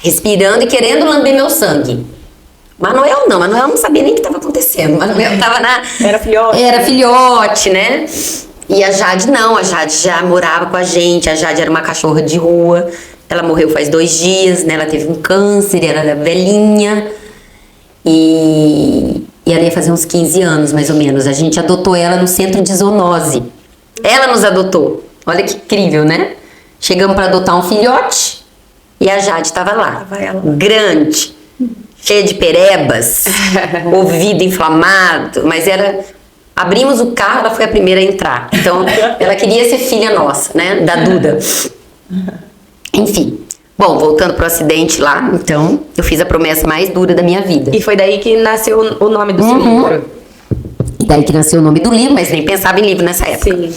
respirando e querendo lamber meu sangue. Manuel não sabia nem o que estava acontecendo. Manuel tava Era filhote. Era filhote, né? E a Jade não, a Jade já morava com a gente, a Jade era uma cachorra de rua, ela morreu faz 2 dias, né? Ela teve um câncer, ela era velhinha e ela ia fazer uns 15 anos, mais ou menos. A gente adotou ela no centro de zoonose. Ela nos adotou. Olha que incrível, né? Chegamos para adotar um filhote e a Jade estava lá, Tava ela. grande, cheia de perebas, ouvido inflamado, mas era... Abrimos o carro, ela foi a primeira a entrar. Então, ela queria ser filha nossa, né? Da Duda. Enfim. Bom, voltando pro acidente lá, então, eu fiz a promessa mais dura da minha vida. E foi daí que nasceu o nome do seu Uhum. livro. E daí que nasceu o nome do livro, mas nem pensava em livro nessa época. Sim.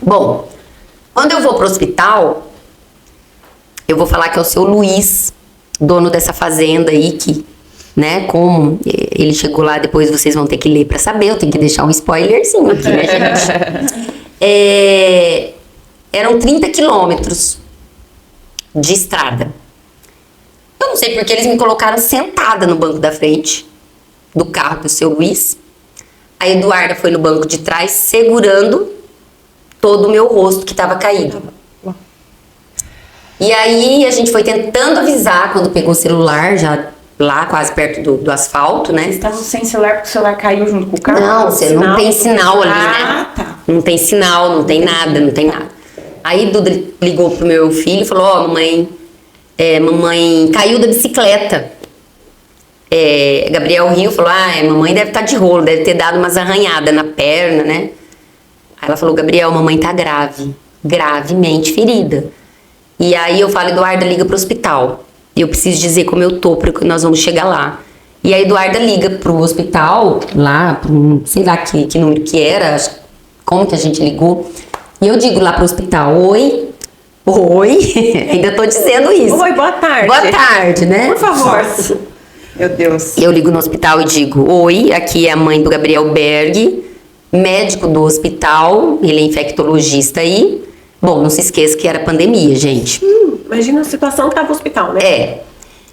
Bom, quando eu vou pro hospital, eu vou falar que é o seu Luiz, dono dessa fazenda aí, que, né, como ele chegou lá, depois vocês vão ter que ler pra saber, eu tenho que deixar um spoilerzinho aqui, né, gente? Eram 30 quilômetros de estrada. Eu não sei porque eles me colocaram sentada no banco da frente do carro do seu Luiz. A Eduarda foi no banco de trás, segurando todo o meu rosto que estava caído. E aí a gente foi tentando avisar quando pegou o celular, já lá quase perto do asfalto, né? Vocês estavam sem celular porque o celular caiu junto com o carro? Não, você não tem sinal ali, Ah, né? tá. Não tem sinal, não tem nada, não tem nada. Aí Duda ligou pro meu filho e falou: ó, mamãe caiu da bicicleta. Gabriel riu e falou: mamãe deve estar de rolo, deve ter dado umas arranhadas na perna, né? Aí ela falou: Gabriel, mamãe tá grave, gravemente ferida. E aí eu falo: Eduarda, liga pro hospital. Eu preciso dizer como eu tô, porque nós vamos chegar lá. E a Eduarda liga pro hospital, lá, sei lá que número que era, como que a gente ligou. E eu digo lá pro hospital: oi, ainda tô dizendo isso. Oi, boa tarde. Boa tarde, né? Por favor. Meu Deus. Eu ligo no hospital e digo: oi, aqui é a mãe do Gabriel Berg, médico do hospital, ele é infectologista aí. Bom, não se esqueça que era pandemia, gente. Imagina a situação que tava no hospital, né?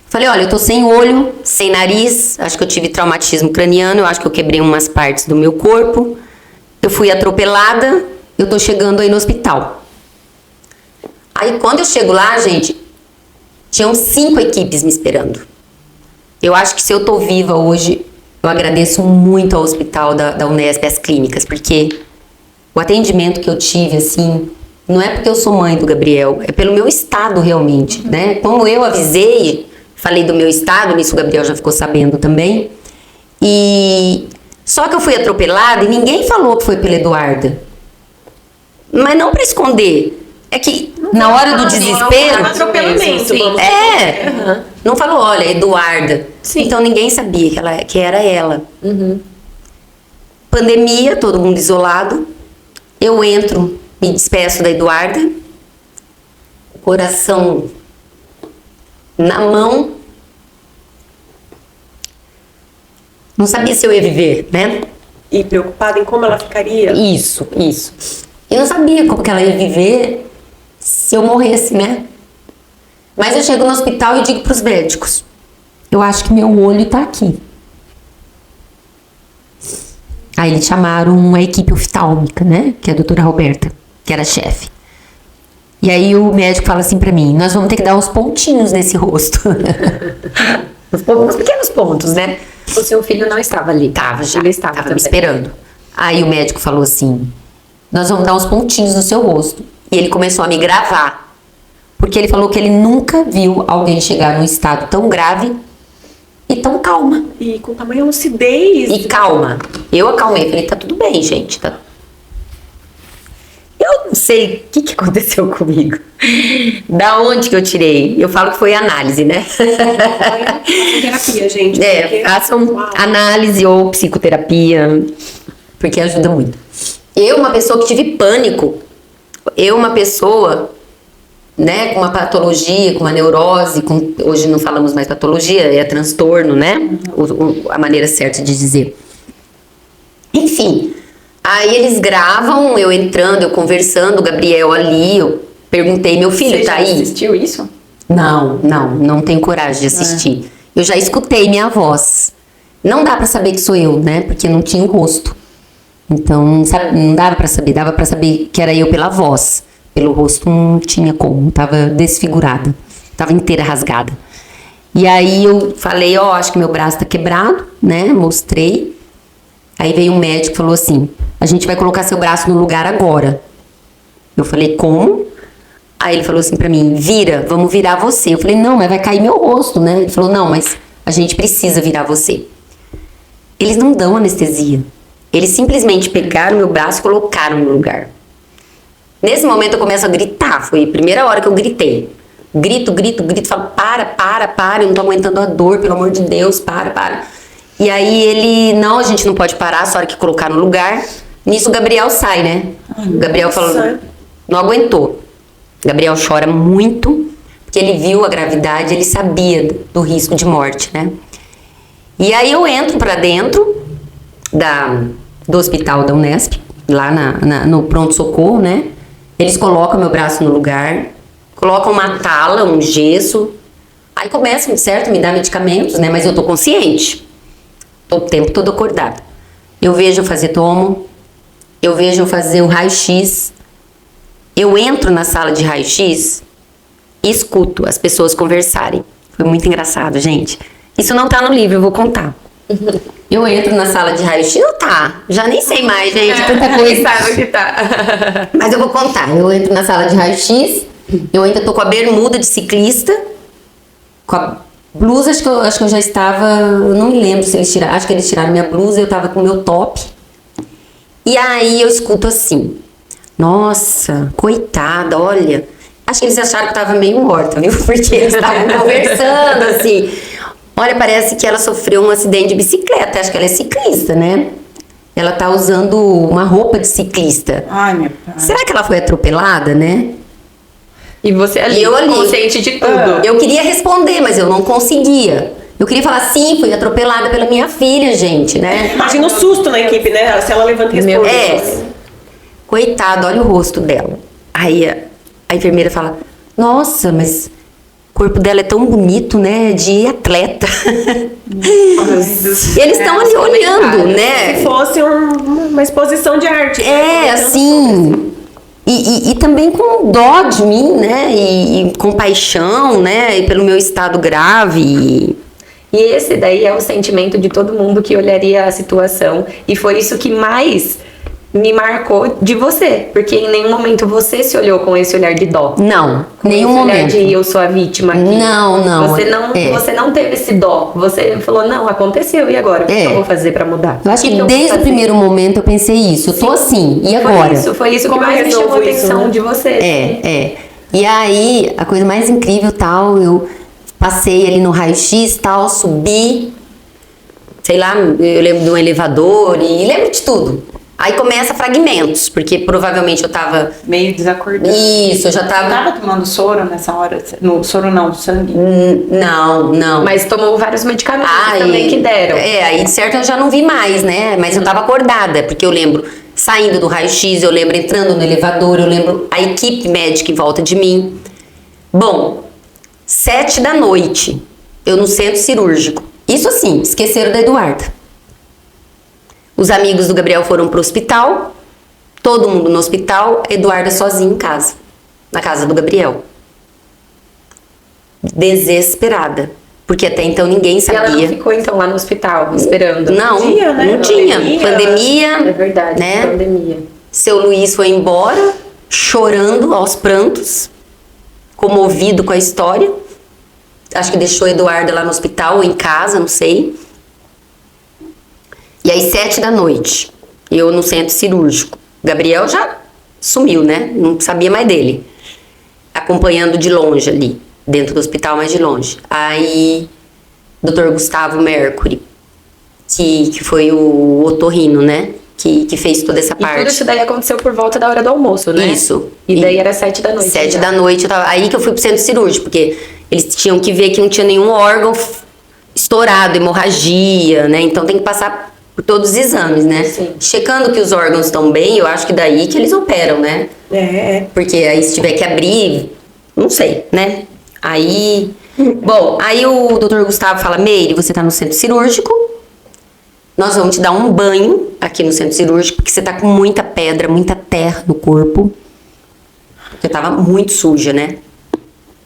Falei: olha, eu tô sem olho, sem nariz, acho que eu tive traumatismo craniano, eu acho que eu quebrei umas partes do meu corpo, eu fui atropelada, eu tô chegando aí no hospital. Aí quando eu chego lá, gente, tinham 5 equipes me esperando. Eu acho que se eu tô viva hoje, eu agradeço muito ao hospital da Unesp, as clínicas, porque o atendimento que eu tive, assim, não é porque eu sou mãe do Gabriel, é pelo meu estado realmente, né? Como eu avisei, falei do meu estado, nisso o Gabriel já ficou sabendo também. E só que eu fui atropelada e ninguém falou que foi pela Eduarda. Mas não pra esconder. É que na hora do desespero... Atropelamento. Sim. Vamos Não falou: olha, Eduarda. Sim. Então ninguém sabia que era ela. Pandemia, todo mundo isolado. Eu entro, me despeço da Eduarda, coração na mão. Não sabia se eu ia viver, né? E preocupada em como ela ficaria. Isso. Eu não sabia como que ela ia viver se eu morresse, né? Mas eu chego no hospital e digo pros médicos, eu acho que meu olho tá aqui. Aí eles chamaram a equipe oftálmica, né? Que é a doutora Roberta, que era chefe. E aí o médico fala assim pra mim, nós vamos ter que dar uns pontinhos nesse rosto. Uns pequenos pontos, né? O seu filho não estava ali. Tava já, Ele estava tava me também. esperando. Aí o médico falou assim, nós vamos dar uns pontinhos no seu rosto. E ele começou a me gravar. Porque ele falou que ele nunca viu alguém chegar num estado tão grave e tão calma. E com tamanha lucidez. E calma. Eu acalmei, falei, tá tudo bem, gente. Tá... Eu não sei o que aconteceu comigo. Da onde que eu tirei? Eu falo que foi análise, né? Façam terapia, gente. porque- Façam Uau. análise ou psicoterapia, porque ajuda muito. Eu, uma pessoa que tive pânico, uma pessoa, né, com uma patologia, com uma neurose, hoje não falamos mais patologia, é transtorno, né? A maneira certa de dizer. Enfim, aí eles gravam, eu entrando, eu conversando, o Gabriel ali, eu perguntei, meu filho Você tá já aí? assistiu isso? Não tenho coragem de assistir. Eu já escutei minha voz. Não dá pra saber que sou eu, né? Porque não tinha o rosto. Então, não dava pra saber. Dava pra saber que era eu pela voz. Pelo rosto não tinha como. Tava desfigurada. Tava inteira rasgada. E aí eu falei, acho que meu braço tá quebrado, né? Mostrei. Aí veio um médico e falou assim, a gente vai colocar seu braço no lugar agora. Eu falei, como? Aí ele falou assim pra mim, vamos virar você. Eu falei, não, mas vai cair meu rosto, né? Ele falou, não, mas a gente precisa virar você. Eles não dão anestesia. Eles simplesmente pegaram meu braço e colocaram no lugar. Nesse momento eu começo a gritar, foi a primeira hora que eu gritei. Grito, falo, para, eu não tô aguentando a dor, pelo amor de Deus, para. E aí ele, não, a gente não pode parar, só hora que colocar no lugar. Nisso o Gabriel sai, né? O Gabriel falou, não aguentou. Gabriel chora muito, porque ele viu a gravidade, ele sabia do risco de morte, né? E aí eu entro pra dentro do hospital da Unesp, lá no pronto-socorro, né? Eles colocam meu braço no lugar, colocam uma tala, um gesso, aí começam, certo, me dar medicamentos, né? Mas eu tô consciente, tô o tempo todo acordada. Eu vejo eu fazer tomo, eu vejo eu fazer o raio-x, eu entro na sala de raio-x e escuto as pessoas conversarem. Foi muito engraçado, gente. Isso não tá no livro, eu vou contar. Eu entro na sala de raio-x, já nem sei mais, gente, tanta coisa. Sabe o que tá. Mas eu vou contar. Eu entro na sala de raio-x, eu ainda tô com a bermuda de ciclista, com a blusa, acho que eu já estava, eu não me lembro se eles tiraram, acho que eles tiraram minha blusa, eu tava com o meu top. E aí eu escuto assim, nossa, coitada, olha, acho que eles acharam que eu tava meio morta, viu? Porque eles estavam conversando assim. Olha, parece que ela sofreu um acidente de bicicleta, acho que ela é ciclista, né? Ela tá usando uma roupa de ciclista. Ai, meu pai. Será que ela foi atropelada, né? E você ali, E eu ali. consciente de tudo. Eu queria responder, mas eu não conseguia. Eu queria falar, sim, fui atropelada pela minha filha, gente, né? Imagina o susto na equipe, né? Se ela levanta e responde. Coitada, olha o rosto dela. Aí a enfermeira fala, nossa, mas o corpo dela é tão bonito, né? De atleta. Eles estão ali olhando, Se né? fosse uma exposição de arte. Assim. E também com dó de mim, né? E compaixão, né? E pelo meu estado grave. E esse daí é o sentimento de todo mundo que olharia a situação. E foi isso que mais me marcou de você. Porque em nenhum momento você se olhou com esse olhar de dó. Não, Com nenhum esse olhar momento. de eu sou a vítima aqui. Não. Você não teve esse dó. Você falou, não, aconteceu, e agora? O que eu vou fazer pra mudar? Eu acho que eu vou desde o fazer? primeiro momento eu pensei isso. Eu tô assim, e agora? Foi isso que Como eu mais me chamou a resolvo isso, atenção né? de você. E aí, a coisa mais incrível, tal, eu passei ali no raio-x, tal, subi, sei lá, eu lembro de um elevador e lembro de tudo. Aí começa fragmentos, porque provavelmente eu tava... Meio desacordado. Isso, eu já Você tava... tava tomando soro nessa hora? No, soro não, sangue. Não. Mas tomou vários medicamentos Aí- também que deram. Aí de certo eu já não vi mais, né? Mas eu tava acordada, porque eu lembro saindo do raio-x, eu lembro entrando no elevador, eu lembro a equipe médica em volta de mim. Bom, 7 da noite, eu no centro cirúrgico. Isso assim, esqueceram da Eduarda. Os amigos do Gabriel foram pro hospital, todo mundo no hospital, Eduarda sozinha em casa, na casa do Gabriel. Desesperada, porque até então ninguém E ela não sabia. ficou então lá no hospital, esperando? Não, tinha, né? não tinha. Pandemia. Pandemia, É verdade, né? pandemia. Seu Luiz foi embora, chorando aos prantos, comovido com a história. Acho que deixou a Eduarda lá no hospital ou em casa, não sei. E aí, 7 da noite, eu no centro cirúrgico. Gabriel já sumiu, né? Não sabia mais dele. Acompanhando de longe ali, dentro do hospital, mas de longe. Aí, Dr. Gustavo Mercury, que foi o otorrino, né? Que fez toda essa E tudo parte. isso daí aconteceu por volta da hora do almoço, né? Isso. E daí era 7 da noite. 7 já. da noite, eu tava, aí que eu fui pro centro cirúrgico, porque eles tinham que ver que não tinha nenhum órgão estourado, hemorragia, né? Então tem que passar por todos os exames, né? Sim. Checando que os órgãos estão bem, eu acho que daí que eles operam, né? Porque aí se tiver que abrir, não sei, né? Aí, bom, aí o Dr. Gustavo fala: Meire, você tá no centro cirúrgico, nós vamos te dar um banho aqui no centro cirúrgico, porque você tá com muita pedra, muita terra no corpo. Porque eu tava muito suja, né?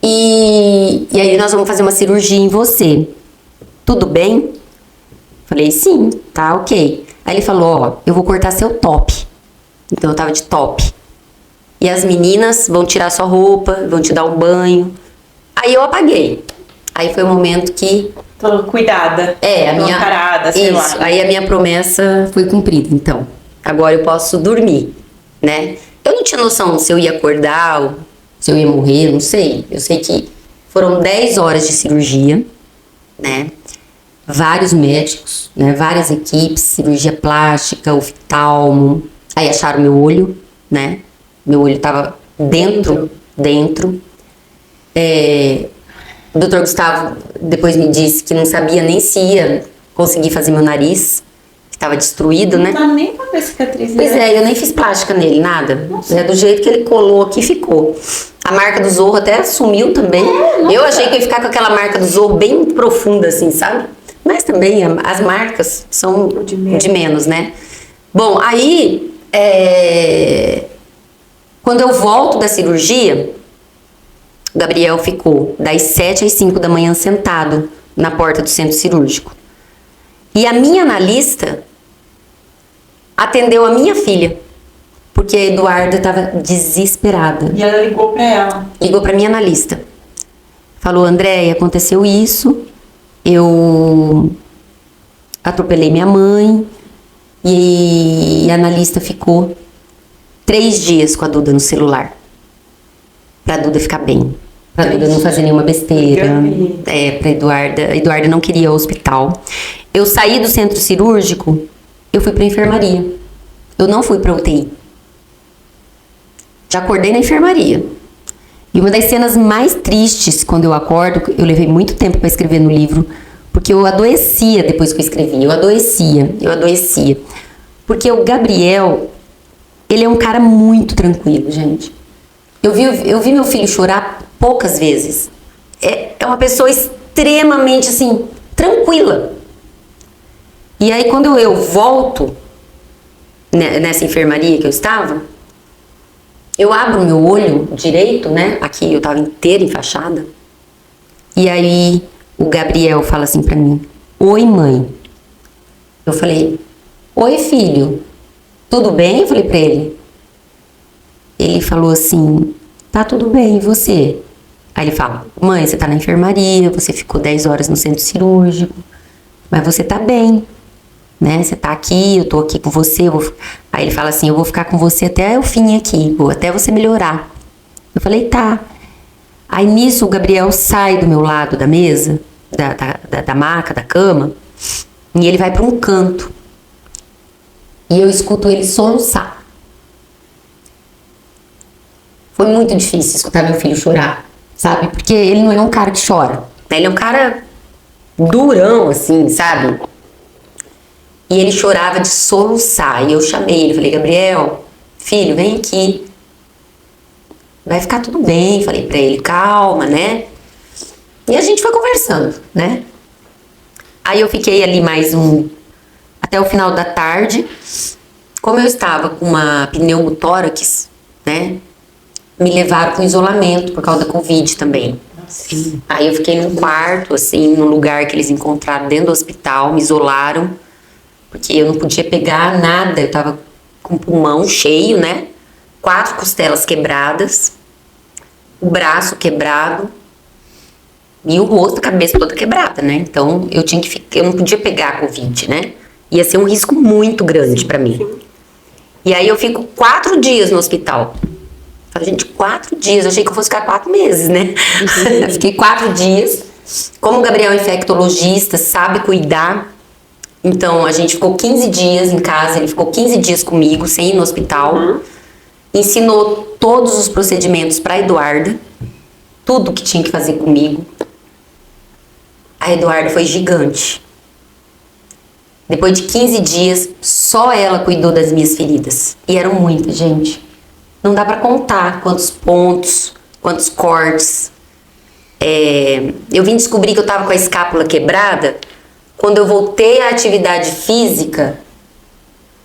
E aí nós vamos fazer uma cirurgia em você. Tudo bem? Falei, sim, tá ok. Aí ele falou, ó, eu vou cortar seu top. Então eu tava de top. E as meninas vão tirar sua roupa, vão te dar um banho. Aí eu apaguei. Aí foi o momento que... Tô cuidada. a Tô minha... parada, sei Isso, lá. aí a minha promessa foi cumprida, então. Agora eu posso dormir, né? Eu não tinha noção se eu ia acordar, ou se eu ia morrer, não sei. Eu sei que foram 10 horas de cirurgia, né? Vários médicos, né? Várias equipes, cirurgia plástica, oftalmo. Aí acharam meu olho, né? Meu olho tava dentro. O Dr. Gustavo depois me disse que não sabia nem se ia conseguir fazer meu nariz, que estava destruído, né? Não dá nem pra ver cicatriz. Pois é, eu nem fiz plástica nele, nada. É do jeito que ele colou aqui, ficou. A marca do Zorro até sumiu também. Eu achei que ia ficar com aquela marca do Zorro bem profunda, assim, sabe? Mas também as marcas são de menos, né? Bom, aí, quando eu volto da cirurgia, o Gabriel ficou das 7 às 5 da manhã sentado na porta do centro cirúrgico. E a minha analista atendeu a minha filha, porque a Eduarda estava desesperada. E ela ligou pra ela. Ligou para minha analista. Falou, Andréia, aconteceu isso, eu atropelei minha mãe e a analista ficou 3 dias com a Duda no celular. Pra Duda ficar bem. Pra Duda não fazer nenhuma besteira. Pra Eduarda. A Eduarda não queria ir ao hospital. Eu saí do centro cirúrgico, eu fui pra enfermaria. Eu não fui pra UTI. Já acordei na enfermaria. E uma das cenas mais tristes quando eu acordo, eu levei muito tempo pra escrever no livro, porque eu adoecia depois que eu escrevi. Eu adoecia. Porque o Gabriel, ele é um cara muito tranquilo, gente. Eu vi meu filho chorar poucas vezes. É uma pessoa extremamente, assim, tranquila. E aí, quando eu volto nessa enfermaria que eu estava, eu abro meu olho direito, né? Aqui eu tava inteira enfaixada. E aí, o Gabriel fala assim pra mim, oi, mãe. Eu falei, oi, filho. Tudo bem? Eu falei pra ele. Ele falou assim, tá tudo bem, e você? Aí ele fala, mãe, você tá na enfermaria, você ficou 10 horas no centro cirúrgico, mas você tá bem, né? Você tá aqui, eu tô aqui com você. Aí ele fala assim, eu vou ficar com você até o fim aqui, até você melhorar. Eu falei, tá. Aí nisso o Gabriel sai do meu lado da mesa, da maca, da cama, e ele vai pra um canto. e eu escuto ele soluçar. Foi muito difícil escutar meu filho chorar, sabe? Porque ele não é um cara que chora, né? Ele é um cara durão, assim, sabe? E ele chorava de soluçar. E eu chamei ele, falei, Gabriel, filho, vem aqui. Vai ficar tudo bem. Falei pra ele, calma, né? E a gente foi conversando, né? Aí eu fiquei ali até o final da tarde. Como eu estava com uma pneumotórax, né? Me levaram para o isolamento por causa da Covid também. Aí eu fiquei num quarto, assim, num lugar que eles encontraram dentro do hospital, me isolaram, porque eu não podia pegar nada, eu tava com o pulmão cheio, né? 4 costelas quebradas, o braço quebrado e o rosto, a cabeça toda quebrada, né? Então eu não podia pegar a Covid, né? Ia ser um risco muito grande para mim. E aí eu fico 4 dias no hospital. Falei, gente, 4 dias, eu achei que eu fosse ficar 4 meses, né? Fiquei 4 dias. Como o Gabriel é infectologista, sabe cuidar, então a gente ficou 15 dias em casa, ele ficou 15 dias comigo, sem ir no hospital. Ensinou todos os procedimentos para a Eduarda, tudo que tinha que fazer comigo. A Eduarda foi gigante. Depois de 15 dias, só ela cuidou das minhas feridas. E eram muitas, gente. Não dá pra contar quantos pontos, quantos cortes. Eu vim descobrir que eu tava com a escápula quebrada quando eu voltei à atividade física.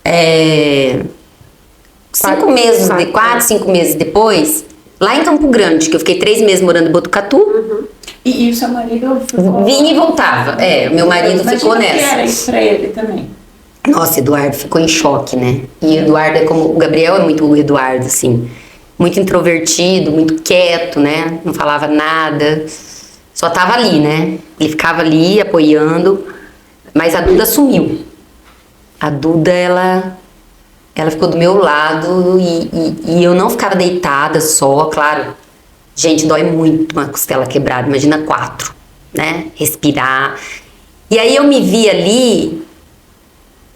4, 5 meses depois, lá em Campo Grande, que eu fiquei 3 meses morando em Botucatu. E o seu marido ficou... Vinha e voltava. Meu marido ficou Imagina que nessa. era isso pra ele também. Nossa, Eduardo ficou em choque, né? E Eduardo é como... O Gabriel é muito o Eduardo, assim. Muito introvertido, muito quieto, né? Não falava nada. Só tava ali, né? Ele ficava ali, apoiando. Mas a Duda sumiu. A Duda, ela ficou do meu lado e eu não ficava deitada só, claro. Gente, dói muito uma costela quebrada. Imagina 4, né? Respirar. E aí eu me vi ali...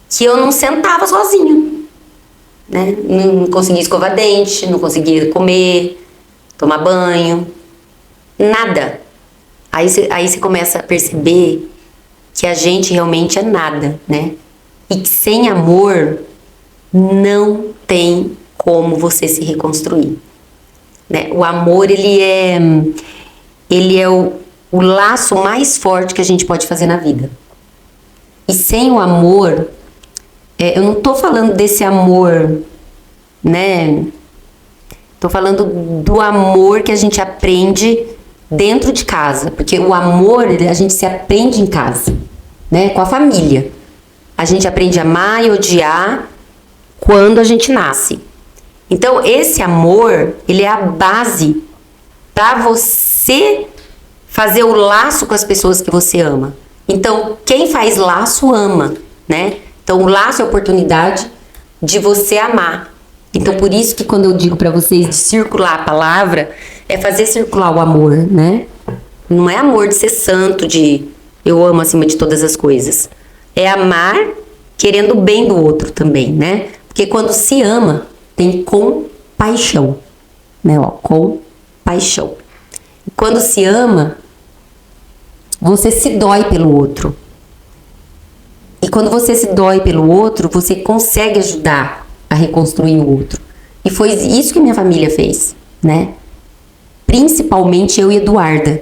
que eu não sentava sozinha, né? Não conseguia escovar dente, não conseguia comer, tomar banho, nada. Aí você começa a perceber que a gente realmente é nada, né? E que sem amor não tem como você se reconstruir, né? O amor, ele é o laço mais forte que a gente pode fazer na vida. E sem o amor... eu não tô falando desse amor, né? Tô falando do amor que a gente aprende dentro de casa. Porque o amor, a gente se aprende em casa, né? Com a família. A gente aprende a amar e odiar quando a gente nasce. Então, esse amor, ele é a base para você fazer o laço com as pessoas que você ama. Então, quem faz laço ama, né? Então, o laço é a oportunidade de você amar. Então, por isso que quando eu digo pra vocês de circular a palavra, é fazer circular o amor, né? Não é amor de ser santo, de eu amo acima de todas as coisas. É amar querendo o bem do outro também, né? Porque quando se ama, tem compaixão, né? Compaixão. Quando se ama, você se dói pelo outro. E quando você se dói pelo outro, você consegue ajudar a reconstruir o outro. E foi isso que minha família fez, né? Principalmente eu e Eduarda.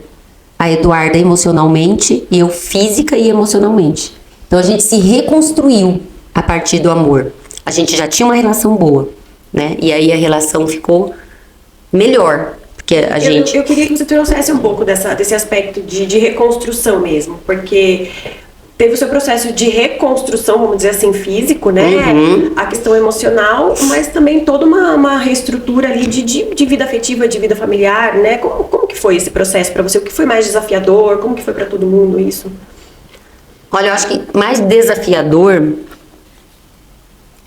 A Eduarda emocionalmente e eu física e emocionalmente. Então a gente se reconstruiu a partir do amor. A gente já tinha uma relação boa, né? E aí a relação ficou melhor. Porque a gente... Eu queria que você trouxesse um pouco desse aspecto de reconstrução mesmo. Porque... teve o seu processo de reconstrução, vamos dizer assim, físico, né? A questão emocional, mas também toda uma reestrutura ali de vida afetiva, de vida familiar, né? Como que foi esse processo para você? O que foi mais desafiador? Como que foi para todo mundo isso? Olha, eu acho que mais desafiador...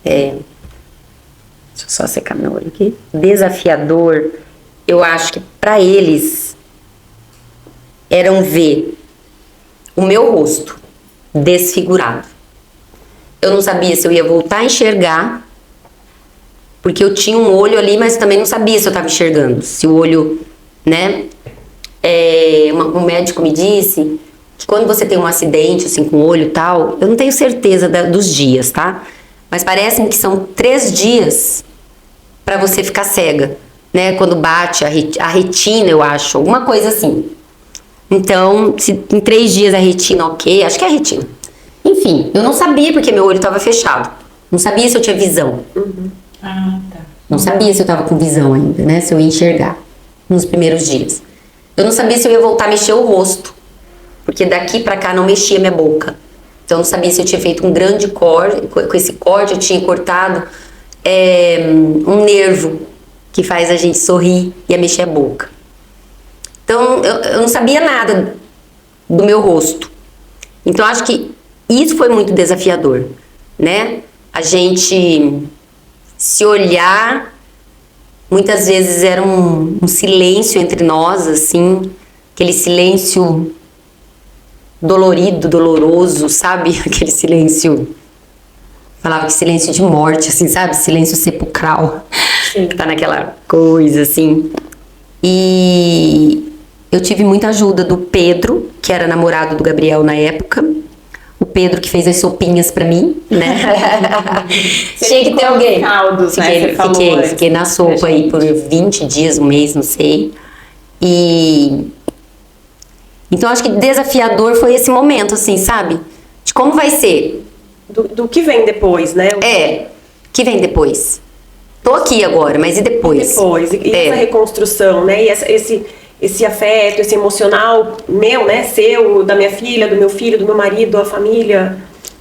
deixa eu só secar meu olho aqui. Desafiador, eu acho que para eles eram ver o meu rosto desfigurado. eu não sabia se eu ia voltar a enxergar, porque eu tinha um olho ali, mas também não sabia se eu estava enxergando. Se o olho, né? Um médico me disse que quando você tem um acidente, assim, com o olho e tal, eu não tenho certeza dos dias, tá? Mas parece que são 3 dias para você ficar cega, né? Quando bate a retina, eu acho, alguma coisa assim. Então, se em 3 dias a retina, ok, acho que é a retina. Enfim, eu não sabia porque meu olho estava fechado. Não sabia se eu tinha visão. Ah, tá. Não sabia se eu estava com visão ainda, né? Se eu ia enxergar nos primeiros dias. Eu não sabia se eu ia voltar a mexer o rosto, porque daqui pra cá não mexia minha boca. Então eu não sabia se eu tinha feito um grande corte, com esse corte eu tinha cortado um nervo que faz a gente sorrir e a mexer a boca. Então eu não sabia nada do meu rosto. Então acho que isso foi muito desafiador, né? A gente se olhar, muitas vezes era um silêncio entre nós, assim, aquele silêncio dolorido, doloroso, sabe? Aquele silêncio, falava que silêncio de morte, assim, sabe? Silêncio sepulcral, que tá naquela coisa, assim. E eu tive muita ajuda do Pedro, que era namorado do Gabriel na época. O Pedro que fez as sopinhas pra mim, né? Tinha que ter alguém. Caldos, né? Você falou Fiquei na sopa aí por 20 dias, um mês, não sei. Então acho que desafiador foi esse momento, assim, sabe? De como vai ser. Do que vem depois, né? Que vem depois. Tô aqui agora, mas e depois? Depois. E essa reconstrução, né? E esse afeto, esse emocional meu, né? Seu, da minha filha, do meu filho, do meu marido, a família.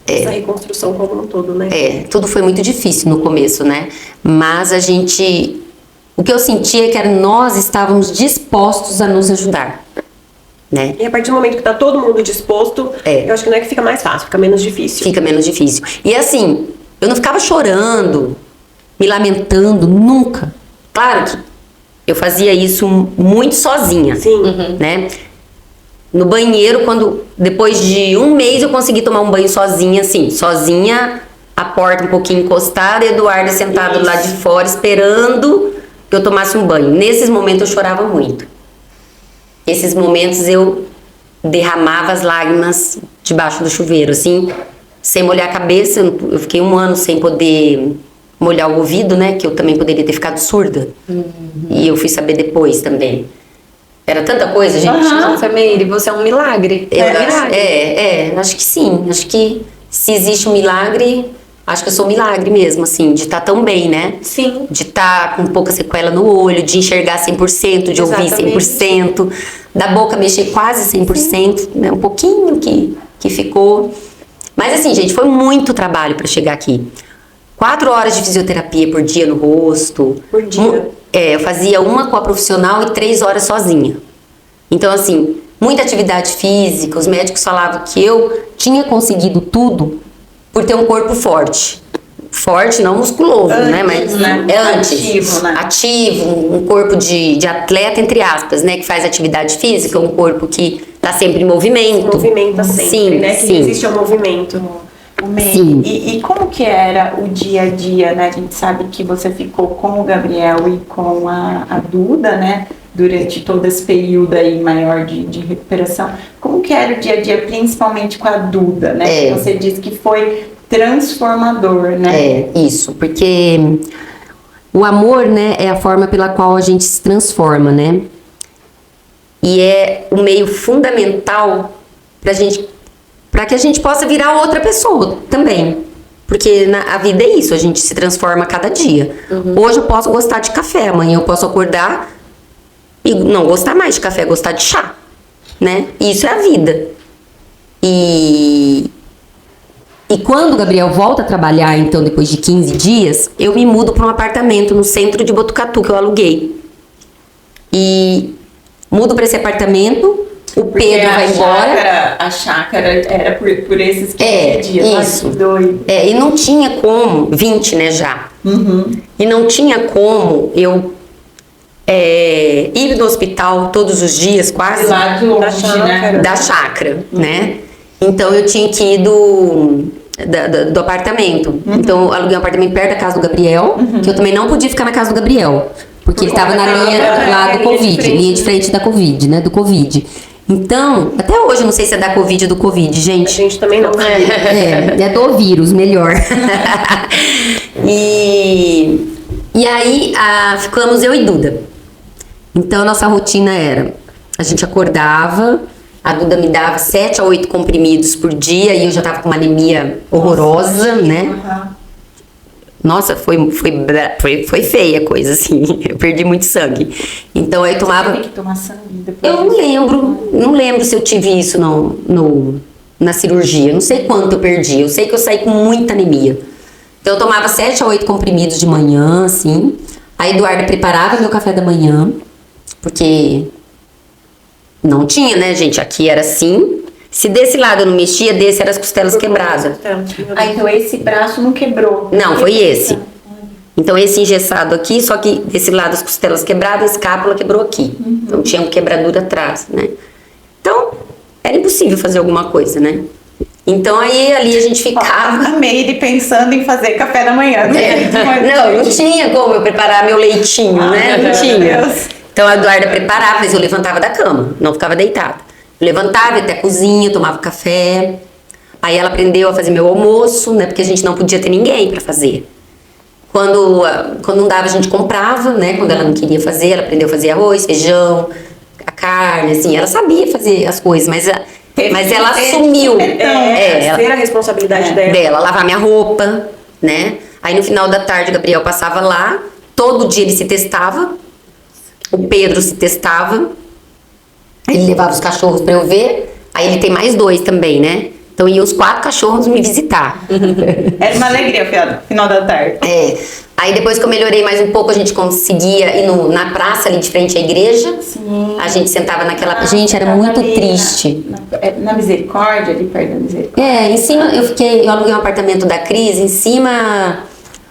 Essa reconstrução como um todo, né? Tudo foi muito difícil no começo, né? Mas o que eu sentia é que nós estávamos dispostos a nos ajudar, né? E a partir do momento que tá todo mundo disposto, eu acho que não é que fica mais fácil, fica menos difícil. Fica menos difícil. E assim, eu não ficava chorando, me lamentando, nunca. Claro que eu fazia isso muito sozinha. Sim. Né? No banheiro, depois de 1 mês eu consegui tomar um banho sozinha, assim, sozinha, a porta um pouquinho encostada, e a Eduarda sentado lá de fora, esperando que eu tomasse um banho. Nesses momentos eu chorava muito. Esses momentos eu derramava as lágrimas debaixo do chuveiro, assim, sem molhar a cabeça. Eu fiquei 1 ano sem poder molhar o ouvido, né? Que eu também poderia ter ficado surda. E eu fui saber depois também. Era tanta coisa, gente. Nossa, Meire, você é um milagre. Acho que sim. Acho que se existe um milagre, acho que eu sou um milagre mesmo, assim, de estar tão bem, né? Sim. De estar com pouca sequela no olho, de enxergar 100%, de ouvir 100%, da boca mexer quase 100%, né? Um pouquinho que ficou. Mas assim, gente, foi muito trabalho para chegar aqui. 4 horas de fisioterapia por dia no rosto. Por dia? Eu fazia 1 com a profissional e 3 horas sozinha. Então, assim, muita atividade física. Os médicos falavam que eu tinha conseguido tudo por ter um corpo forte. Forte, não musculoso, né? Mas antes. Ativo, né? Ativo, um corpo de atleta, entre aspas, né? Que faz atividade física, um corpo que tá sempre em movimento. Movimenta sempre, sim, né? Que sim. existe o movimento. Sim. E como que era o dia a dia, né? A gente sabe que você ficou com o Gabriel e com a Duda, né? Durante todo esse período aí maior de recuperação. Como que era o dia a dia, principalmente com a Duda, né? Que você disse que foi transformador, né? Isso, porque o amor, né, é a forma pela qual a gente se transforma, né? E é o meio fundamental para que a gente possa virar outra pessoa também. Porque a vida é isso, a gente se transforma a cada dia. Hoje eu posso gostar de café, amanhã eu posso acordar e não gostar mais de café, gostar de chá, né? Isso é a vida. E quando o Gabriel volta a trabalhar, então, depois de 15 dias, eu me mudo para um apartamento no centro de Botucatu, que eu aluguei. E mudo para esse apartamento, o Pedro vai embora. A chácara era por esses 15 dias. Isso. Olha que doido. E não tinha como, 20, né, já. E não tinha como eu ir no hospital todos os dias, quase. Lá de longe, né? Da chácara, né? Então eu tinha que ir do apartamento. Então, eu aluguei um apartamento perto da casa do Gabriel, que eu também não podia ficar na casa do Gabriel, porque ele estava na linha lá do Covid, linha de frente da Covid, né? Do Covid. Então, até hoje eu não sei se é da Covid ou do Covid, A gente. gente também não. É do vírus, melhor. E aí, ficamos eu e Duda. Então, nossa rotina era, a gente acordava, a Duda me dava 7 a 8 comprimidos por dia, e eu já tava com uma anemia horrorosa, né? Nossa, foi feia a coisa, assim. Eu perdi muito sangue. Então, aí tomava... Tem que tomar sangue depois. Eu não lembro se eu tive isso na cirurgia. Não sei quanto eu perdi. Eu sei que eu saí com muita anemia. Então eu tomava 7 a 8 comprimidos de manhã, assim. A Eduarda preparava meu café da manhã, porque não tinha, né, gente? Aqui era assim. Se desse lado eu não mexia, desse era as costelas quebradas. Ah, então esse braço não quebrou. Não, foi esse. Então esse engessado aqui, só que desse lado as costelas quebradas, a escápula quebrou aqui. Então tinha uma quebradura atrás, né? Então, era impossível fazer alguma coisa, né? Então aí ali a gente ficava... A Meire pensando em fazer café da manhã. Não tinha como eu preparar meu leitinho, né? Não tinha. Deus. Então a Eduarda preparava, mas eu levantava da cama, não ficava deitada. Eu levantava, ia até a cozinha, tomava café. Aí ela aprendeu a fazer meu almoço, né? Porque a gente não podia ter ninguém pra fazer. Quando não dava, a gente comprava, né? Quando ela não queria fazer, ela aprendeu a fazer arroz, feijão, a carne, assim. Ela sabia fazer as coisas, mas ela assumiu. Ser a responsabilidade Dela, lavar minha roupa, né? Aí no final da tarde o Gabriel passava lá, todo dia ele se testava, o Pedro se testava, ele levava os cachorros pra eu ver, aí ele tem mais 2 também, né? Então iam os 4 cachorros me visitar. Era uma alegria no final da tarde. Aí depois que eu melhorei mais um pouco, a gente conseguia ir na praça ali de frente à igreja. Sim. A gente sentava naquela... Gente, era muito Ali triste. Na Misericórdia, ali perto da Misericórdia. Em cima, eu aluguei um apartamento da Cris, em cima...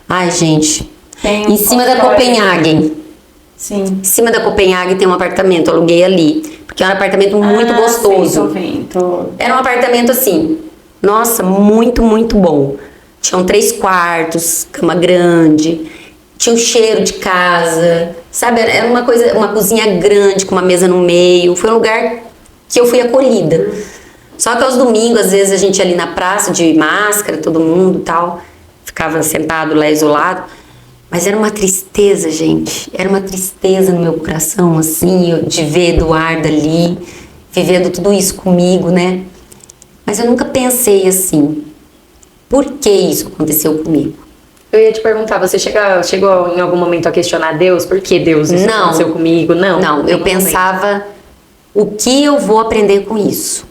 Ai, gente. Tem Em cima da consultório. Copenhagen. Sim. Em cima da Copenhagen tem um apartamento, eu aluguei ali. Porque é um apartamento muito gostoso. Sei, tô vendo. Era um apartamento assim, nossa, muito, muito bom. Tinham 3 quartos, cama grande, tinha um cheiro de casa, sabe? Era uma cozinha grande com uma mesa no meio. Foi um lugar que eu fui acolhida. Só que aos domingos, às vezes a gente ia ali na praça de máscara, todo mundo e tal, ficava sentado lá isolado. Mas era uma tristeza, gente. Era uma tristeza no meu coração, assim, de ver Eduardo ali, vivendo tudo isso comigo, né? Mas eu nunca pensei assim, por que isso aconteceu comigo? Eu ia te perguntar, você chegou em algum momento a questionar Deus? Por que Deus isso Não. aconteceu comigo? Não, Não, eu nenhum pensava, o que eu vou aprender com isso?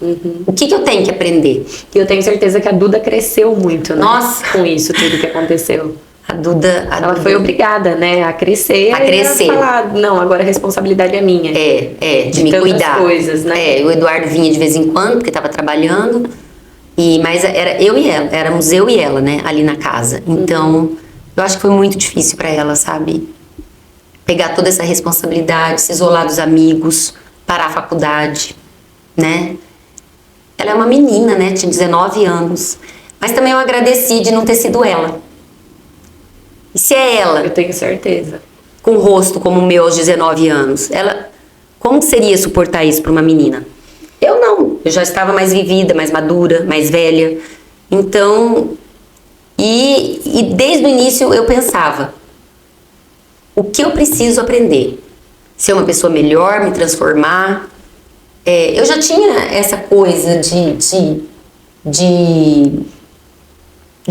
O que eu tenho que aprender? momento. E eu tenho certeza que a Duda cresceu muito, né? Nossa. Com isso tudo que aconteceu. A Duda... Ela foi obrigada, né, a crescer. A e crescer. falar, não, agora a responsabilidade é minha. de me tantas cuidar. coisas, né? O Eduardo vinha de vez em quando, porque estava trabalhando. Mas era eu e ela, éramos eu e ela, né, ali na casa. Então, eu acho que foi muito difícil para ela, sabe? Pegar toda essa responsabilidade, se isolar dos amigos, parar a faculdade, né? Ela é uma menina, né? Tinha 19 anos. Mas também eu agradeci de não ter sido ela. E se é ela, Eu tenho certeza. com o rosto como o meu aos 19 anos, como seria suportar isso para uma menina? Eu não, eu já estava mais vivida, mais madura, mais velha. Então, e desde o início eu pensava, o que eu preciso aprender? Ser uma pessoa melhor, me transformar. Eu já tinha essa coisa de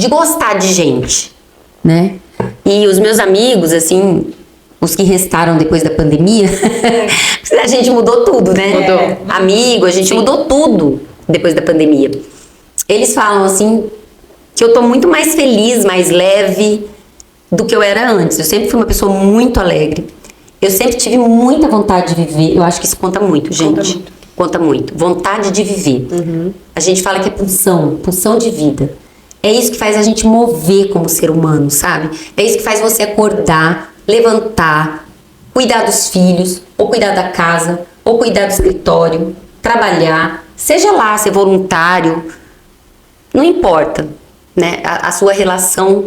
gostar de gente, né? E os meus amigos, assim, os que restaram depois da pandemia, a gente mudou tudo, né? Mudou. Amigo, a gente mudou tudo depois da pandemia. Eles falam, assim, que eu tô muito mais feliz, mais leve do que eu era antes. Eu sempre fui uma pessoa muito alegre. Eu sempre tive muita vontade de viver. Eu acho que isso conta muito, gente. Conta muito. Vontade de viver. A gente fala que é pulsão de vida. É isso que faz a gente mover como ser humano, sabe? É isso que faz você acordar, levantar, cuidar dos filhos, ou cuidar da casa, ou cuidar do escritório, trabalhar, seja lá, ser voluntário, não importa. né? A sua relação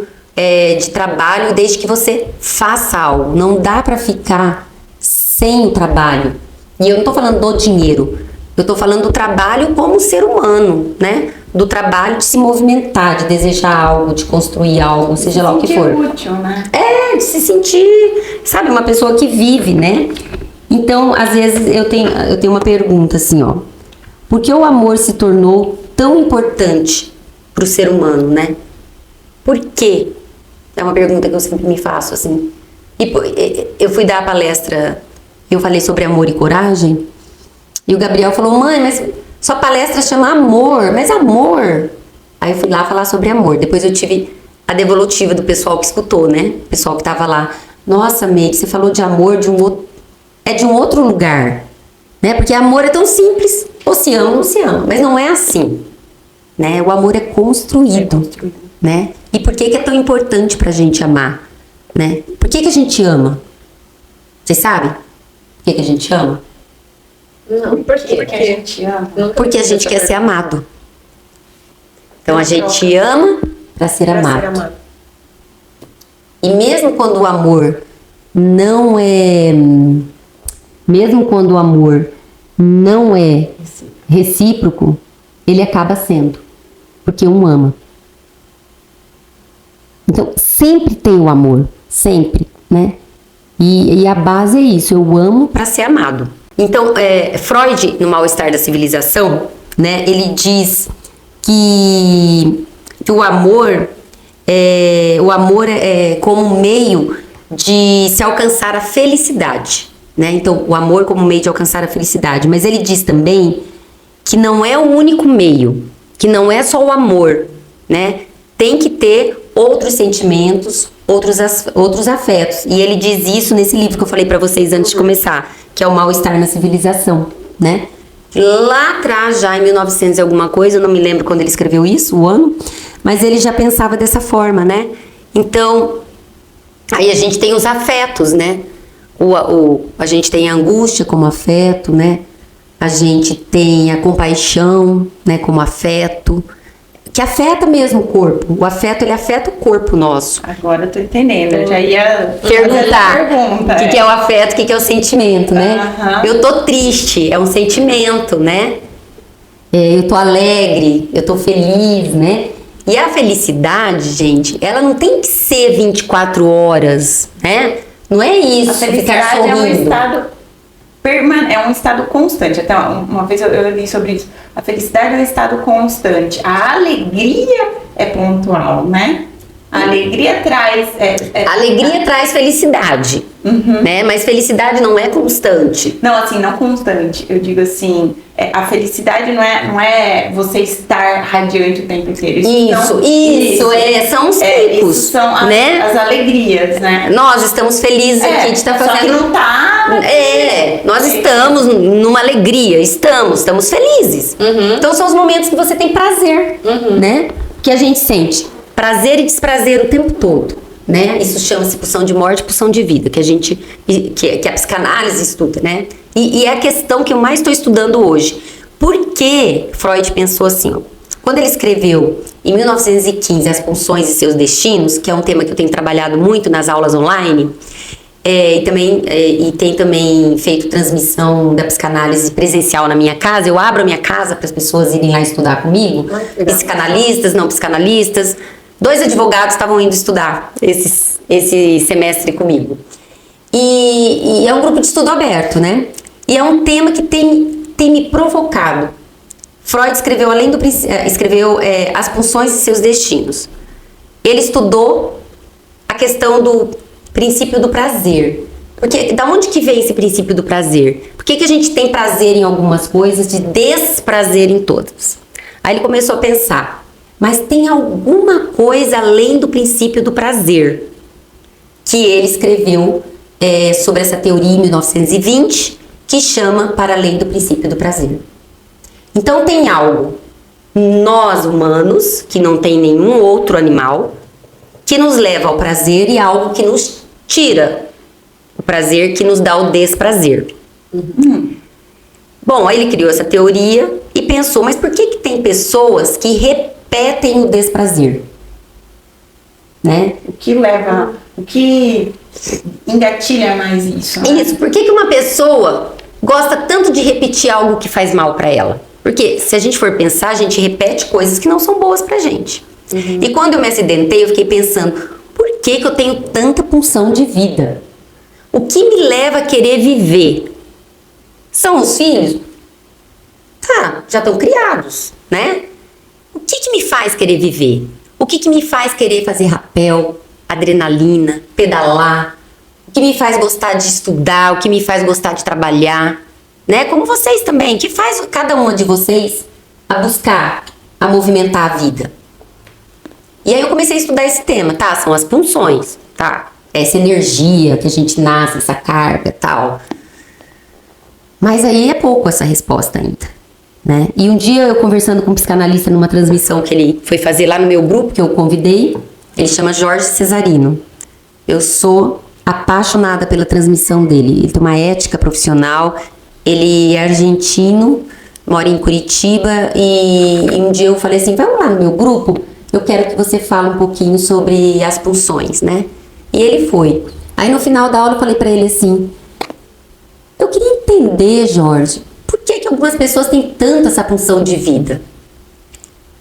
de trabalho desde que você faça algo. Não dá para ficar sem o trabalho. E eu não tô falando do dinheiro. Eu tô falando do trabalho como ser humano, né? Do trabalho de se movimentar, de desejar algo, de construir algo, seja lá o que for. Útil, né? De se sentir, sabe, uma pessoa que vive, né? Então, às vezes, eu tenho uma pergunta assim, ó. Por que o amor se tornou tão importante pro ser humano, né? Por quê? É uma pergunta que eu sempre me faço, assim. Eu fui dar a palestra, eu falei sobre amor e coragem, e o Gabriel falou, mãe, mas sua palestra chama amor, mas amor... Aí eu fui lá falar sobre amor. Depois eu tive a devolutiva do pessoal que escutou, né? O pessoal que tava lá. Nossa, Meire, você falou de amor de um outro lugar, né? Porque amor é tão simples. Ou se ama ou não se ama. Mas não é assim, né? O amor é construído, né? E por que é tão importante pra gente amar, né? Por que a gente ama? Vocês sabem? Por que a gente ama? Não, por quê? Porque a gente ama. Porque a gente quer ser amado. Então a gente ama para ser amado. E mesmo quando o amor não é recíproco, ele acaba sendo, porque um ama. Então sempre tem o amor, sempre, né? E a base é isso, eu amo para ser amado. Então Freud, no Mal-Estar da Civilização, né, ele diz que o amor é como meio de se alcançar a felicidade, né? Então, o amor como meio de alcançar a felicidade. Mas ele diz também que não é o único meio, que não é só o amor, né? Tem que ter outros sentimentos, outros afetos. E ele diz isso nesse livro que eu falei pra vocês antes de começar, que é o Mal-Estar na Civilização, né? Lá atrás, já em 1900 e alguma coisa, eu não me lembro quando ele escreveu isso, o ano, mas ele já pensava dessa forma, né? Então, aí a gente tem os afetos, né? A gente tem a angústia como afeto, né? A gente tem a compaixão, né, como afeto, que afeta mesmo o corpo. O afeto, ele afeta o corpo nosso. Agora eu tô entendendo, eu já ia Perguntar pergunta, o que é o afeto, o que é o sentimento, né? Aham. Eu tô triste, é um sentimento, né? Eu tô alegre, eu tô feliz, né? E a felicidade, gente, ela não tem que ser 24 horas, né? Não é isso, A ficar felicidade é um sorrindo. estado é um estado constante. Até uma vez eu li sobre isso. A felicidade é um estado constante. A alegria é pontual, né? A alegria traz... Alegria traz felicidade, né? Mas felicidade não é constante. Não, assim, não constante. Eu digo assim, a felicidade não é você estar radiante o tempo inteiro. São os picos, isso são né? as alegrias, né? Nós estamos felizes aqui, a gente tá Só que fazendo... não tá... Nós estamos numa alegria, estamos felizes. Então são os momentos que você tem prazer, né? Que a gente sente prazer e desprazer o tempo todo, né? Isso chama-se pulsão de morte, pulsão de vida, que a psicanálise estuda, né? E é a questão que eu mais estou estudando hoje. Por que Freud pensou assim, ó? Quando ele escreveu em 1915 As Pulsões e Seus Destinos, que é um tema que eu tenho trabalhado muito nas aulas online, e tem também feito transmissão da psicanálise presencial na minha casa. Eu abro a minha casa para as pessoas irem lá estudar comigo. Psicanalistas, não psicanalistas. 2 advogados estavam indo estudar esse semestre comigo. E é um grupo de estudo aberto, né? E é um tema que tem me provocado. Freud escreveu, As Pulsões e Seus Destinos. Ele estudou a questão do princípio do prazer. Porque da onde que vem esse princípio do prazer? Por que a gente tem prazer em algumas coisas e desprazer em todas? Aí ele começou a pensar, mas tem alguma coisa além do princípio do prazer? Que ele escreveu sobre essa teoria em 1920, que chama Para Além do Princípio do Prazer. Então tem algo, nós humanos, que não tem nenhum outro animal, que nos leva ao prazer, e algo que nos tira o prazer, que nos dá o desprazer. Bom, aí ele criou essa teoria e pensou, mas por que tem pessoas que repetem o desprazer? né? O que leva, o que engatilha mais isso? Né? Isso, por que uma pessoa gosta tanto de repetir algo que faz mal pra ela? Porque se a gente for pensar, a gente repete coisas que não são boas pra gente. E quando eu me acidentei, eu fiquei pensando, por que eu tenho tanta pulsão de vida? O que me leva a querer viver? São os filhos? Tá, já estão criados, né? O que me faz querer viver? O que me faz querer fazer rapel, adrenalina, pedalar? O que me faz gostar de estudar? O que me faz gostar de trabalhar? Né? Como vocês também. O que faz cada uma de vocês a buscar, a movimentar a vida? E aí eu comecei a estudar esse tema, tá? São as pulsões, tá? Essa energia que a gente nasce, essa carga e tal. Mas aí é pouco essa resposta ainda, né? E um dia eu conversando com um psicanalista numa transmissão que ele foi fazer lá no meu grupo, que eu convidei, ele chama Jorge Cesarino. Eu sou apaixonada pela transmissão dele. Ele tem uma ética profissional, ele é argentino, mora em Curitiba e um dia eu falei assim, vamos lá no meu grupo, eu quero que você fale um pouquinho sobre as pulsões, né? E ele foi. Aí no final da aula eu falei pra ele assim, eu queria entender, Jorge, por que algumas pessoas têm tanta essa pulsão de vida?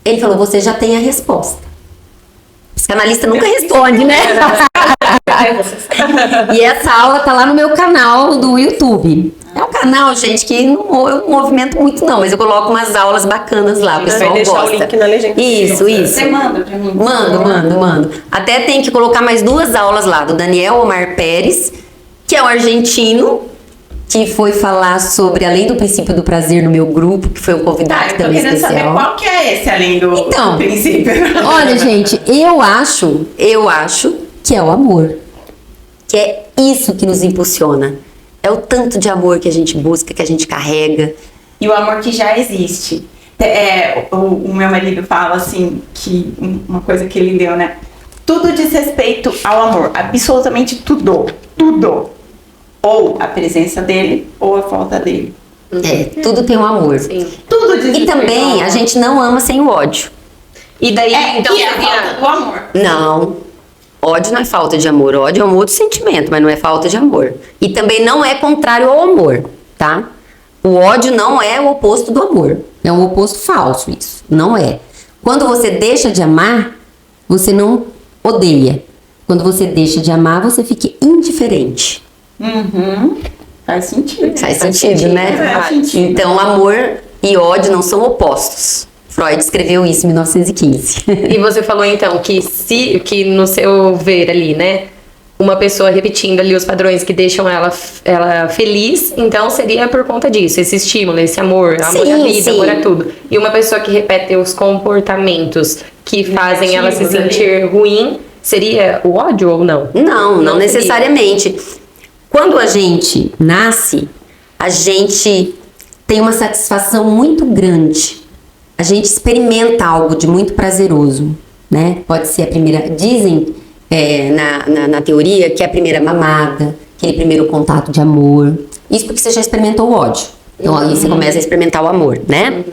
Ele falou, você já tem a resposta. O psicanalista nunca responde, né? E essa aula tá lá no meu canal do YouTube. É um canal, gente, que eu não movimento muito não, mas eu coloco umas aulas bacanas lá, o pessoal vai deixar gosta. o link na legenda. Isso. Você manda pra mim? Mando. Até tem que colocar mais 2 aulas lá, do Daniel Omar Pérez, que é um argentino, que foi falar sobre Além do Princípio do Prazer no meu grupo, que foi um convidado Eu tô também querendo saber especial. qual que é esse, além do Então, princípio. Olha, gente, eu acho que é o amor. Que é isso que nos impulsiona. É o tanto de amor que a gente busca, que a gente carrega. E o amor que já existe. O meu marido fala assim, que uma coisa que ele leu, né? Tudo diz respeito ao amor. Absolutamente tudo. Tudo. Ou a presença dele, ou a falta dele. Tudo tem um amor. Tudo diz E respeito ao também amor. a gente não ama sem o ódio. E daí, então, que é a falta do amor. Não. Ódio não é falta de amor. Ódio é um outro sentimento, mas não é falta de amor. E também não é contrário ao amor, tá? O ódio não é o oposto do amor. É um oposto falso isso. Não é. Quando você deixa de amar, você não odeia. Quando você deixa de amar, você fica indiferente. Faz sentido. Faz sentido, né? Faz sentido. Então, amor e ódio não são opostos. Freud escreveu isso em 1915. E você falou então que no seu ver ali, né, uma pessoa repetindo ali os padrões que deixam ela feliz, então seria por conta disso, esse estímulo, esse amor à vida, sim. amor a tudo. E uma pessoa que repete os comportamentos que fazem ela se Negativos sentir ruim, seria o ódio ou não? Não Não necessariamente. Quando a gente nasce, a gente tem uma satisfação muito grande. A gente experimenta algo de muito prazeroso, né? Pode ser a primeira... Dizem na teoria que é a primeira mamada, aquele primeiro contato de amor. Isso porque você já experimentou o ódio. Então aí você começa a experimentar o amor, né?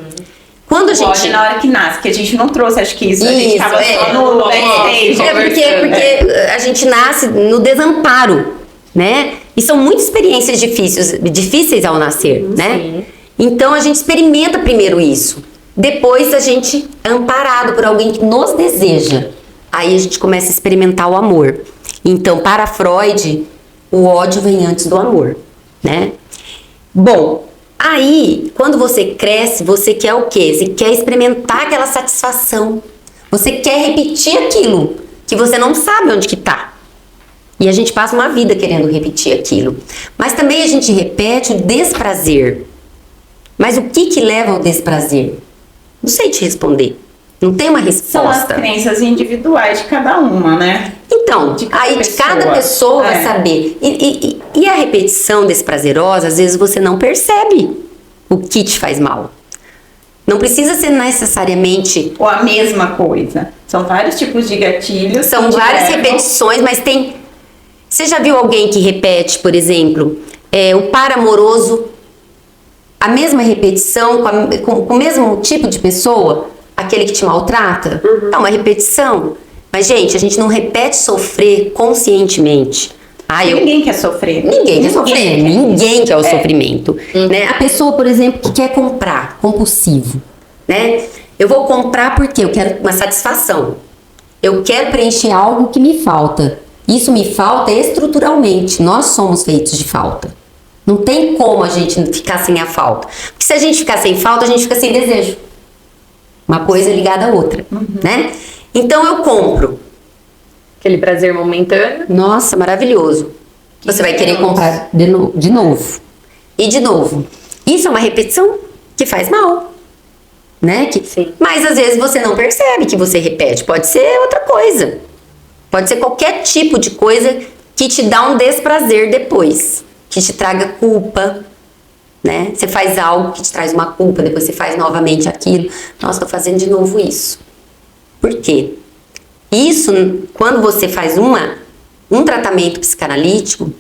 Quando a gente... Pode na hora que nasce, que a gente não trouxe, acho que isso. A gente Isso, tava só no backstage. porque a gente nasce no desamparo, né? E são muitas experiências difíceis ao nascer, né? Então a gente experimenta primeiro isso. Depois a gente é amparado por alguém que nos deseja. Aí a gente começa a experimentar o amor. Então, para Freud, o ódio vem antes do amor, né? Bom, aí, quando você cresce, você quer o quê? Você quer experimentar aquela satisfação. Você quer repetir aquilo que você não sabe onde que tá. E a gente passa uma vida querendo repetir aquilo. Mas também a gente repete o desprazer. Mas o que leva ao desprazer? Não sei te responder. Não tem uma São as resposta. crenças individuais de cada uma, né? Então, De cada aí de cada pessoa. pessoa vai É. saber. E a repetição desprazerosa, às vezes você não percebe o que te faz mal. Não precisa ser necessariamente... Ou a mesma coisa. São vários tipos de gatilhos. São que te várias levam- repetições, mas tem... Você já viu alguém que repete, por exemplo, o par amoroso, a mesma repetição, com o mesmo tipo de pessoa? Aquele que te maltrata? É uma repetição. Mas, gente, a gente não repete sofrer conscientemente. Ninguém quer sofrer. Ninguém quer sofrer. Ninguém quer o sofrimento. Uhum. Né? A pessoa, por exemplo, que quer comprar, compulsivo. Né? Eu vou comprar porque eu quero uma satisfação. Eu quero preencher algo que me falta. Isso me falta estruturalmente. Nós somos feitos de falta. Não tem como a gente ficar sem a falta. Porque se a gente ficar sem falta, a gente fica sem desejo. Uma coisa ligada à outra. Né? Então eu compro. Aquele prazer momentâneo. Nossa, maravilhoso. Você vai querer comprar de novo. E de novo. Isso é uma repetição que faz mal. Né? Sim. Mas às vezes você não percebe que você repete. Pode ser outra coisa. Pode ser qualquer tipo de coisa que te dá um desprazer depois. Que te traga culpa. Né? Você faz algo que te traz uma culpa. Depois você faz novamente aquilo. Nossa, tô fazendo de novo isso. Por quê? Isso, quando você faz um tratamento psicanalítico,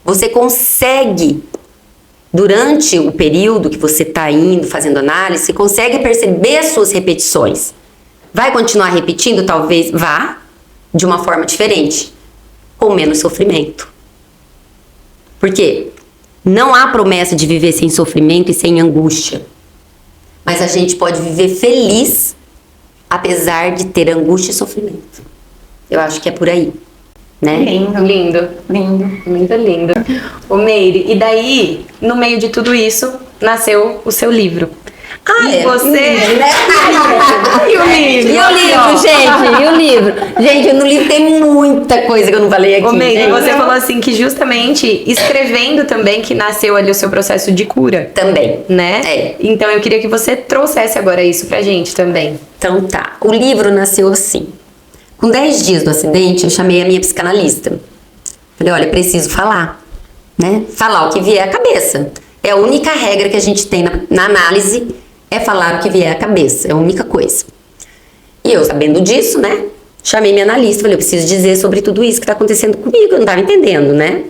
você consegue, durante o período que você está indo, fazendo análise, você consegue perceber as suas repetições. Vai continuar repetindo? Talvez vá, de uma forma diferente, com menos sofrimento. Por quê? Não há promessa de viver sem sofrimento e sem angústia. Mas a gente pode viver feliz apesar de ter angústia e sofrimento. Eu acho que é por aí, né? Lindo. Lindo. Lindo. Muito lindo. Ô Meire, e daí, no meio de tudo isso, nasceu o seu livro. E você... E o livro? E o livro, gente? E o livro? Gente, no livro tem muita coisa que eu não falei aqui. Ô Meire, você falou assim que justamente escrevendo também que nasceu ali o seu processo de cura. Também. Né? É. Então eu queria que você trouxesse agora isso pra gente também. Então tá. O livro nasceu assim. Com 10 dias do acidente, eu chamei a minha psicanalista. Falei, olha, preciso falar. Né? Falar o que vier à cabeça. É a única regra que a gente tem na análise, é falar o que vier à cabeça. É a única coisa. E eu, sabendo disso, né? Chamei minha analista. Falei, eu preciso dizer sobre tudo isso que tá acontecendo comigo. Eu não tava entendendo, né?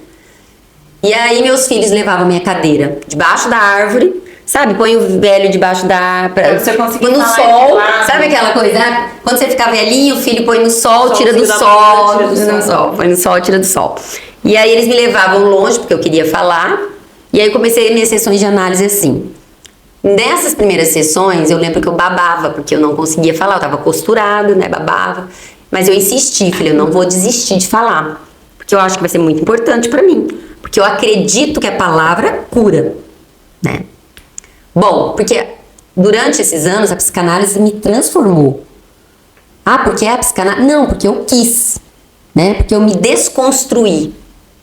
E aí meus filhos levavam minha cadeira debaixo da árvore. Sabe, põe o velho debaixo da... Você conseguiu põe no falar sol, de lado. sabe aquela coisa? Né? Quando você fica velhinho, o filho põe no sol, tira do da sol, manhã, tira do sol. põe no sol, tira do sol. E aí eles me levavam longe, porque eu queria falar. E aí eu comecei minhas sessões de análise assim. Nessas primeiras sessões, eu lembro que eu babava, porque eu não conseguia falar, eu tava costurada, né, babava. Mas eu insisti, falei, eu não vou desistir de falar. Porque eu acho que vai ser muito importante pra mim. Porque eu acredito que a palavra cura, né? Bom, porque durante esses anos a psicanálise me transformou. Ah, porque é a psicanálise? Não, porque eu quis, né? Porque eu me desconstruí,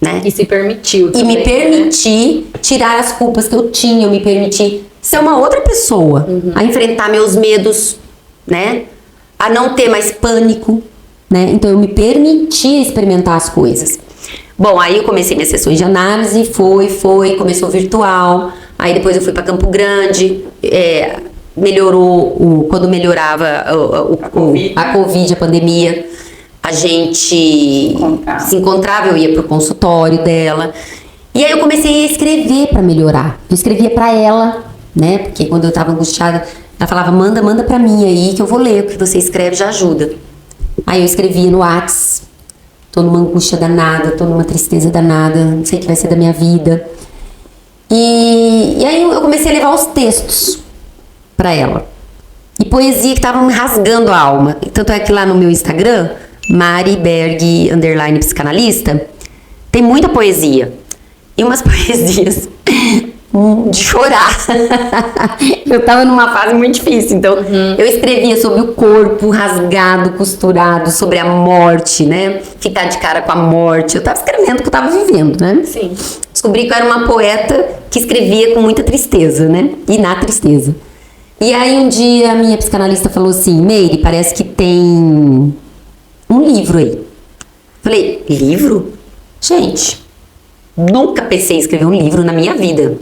né? E se permitiu E também, me né? permiti tirar as culpas que eu tinha, eu me permiti ser uma outra pessoa, a enfrentar meus medos, né? A não ter mais pânico, né? Então eu me permiti experimentar as coisas. Bom, aí eu comecei minhas sessões de análise, começou virtual. Aí depois eu fui para Campo Grande, melhorou quando melhorava a Covid, a pandemia, a gente se encontrava, eu ia pro consultório dela. E aí eu comecei a escrever para melhorar. Eu escrevia para ela, né? Porque quando eu tava angustiada, ela falava, manda pra mim aí que eu vou ler, o que você escreve já ajuda. Aí eu escrevia no Whats, tô numa angústia danada, tô numa tristeza danada, não sei o que vai ser da minha vida. E aí eu comecei a levar os textos pra ela. E poesia que tava me rasgando a alma. Tanto é que lá no meu Instagram, _psicanalista, tem muita poesia. E umas poesias de chorar. Eu tava numa fase muito difícil, então eu escrevia sobre o corpo rasgado, costurado, sobre a morte, né? Ficar de cara com a morte. Eu tava escrevendo o que eu tava vivendo, né? Sim. Descobri que eu era uma poeta que escrevia com muita tristeza, né? E na tristeza. E aí um dia a minha psicanalista falou assim, Meire, parece que tem um livro aí. Falei, livro? Gente, nunca pensei em escrever um livro na minha vida.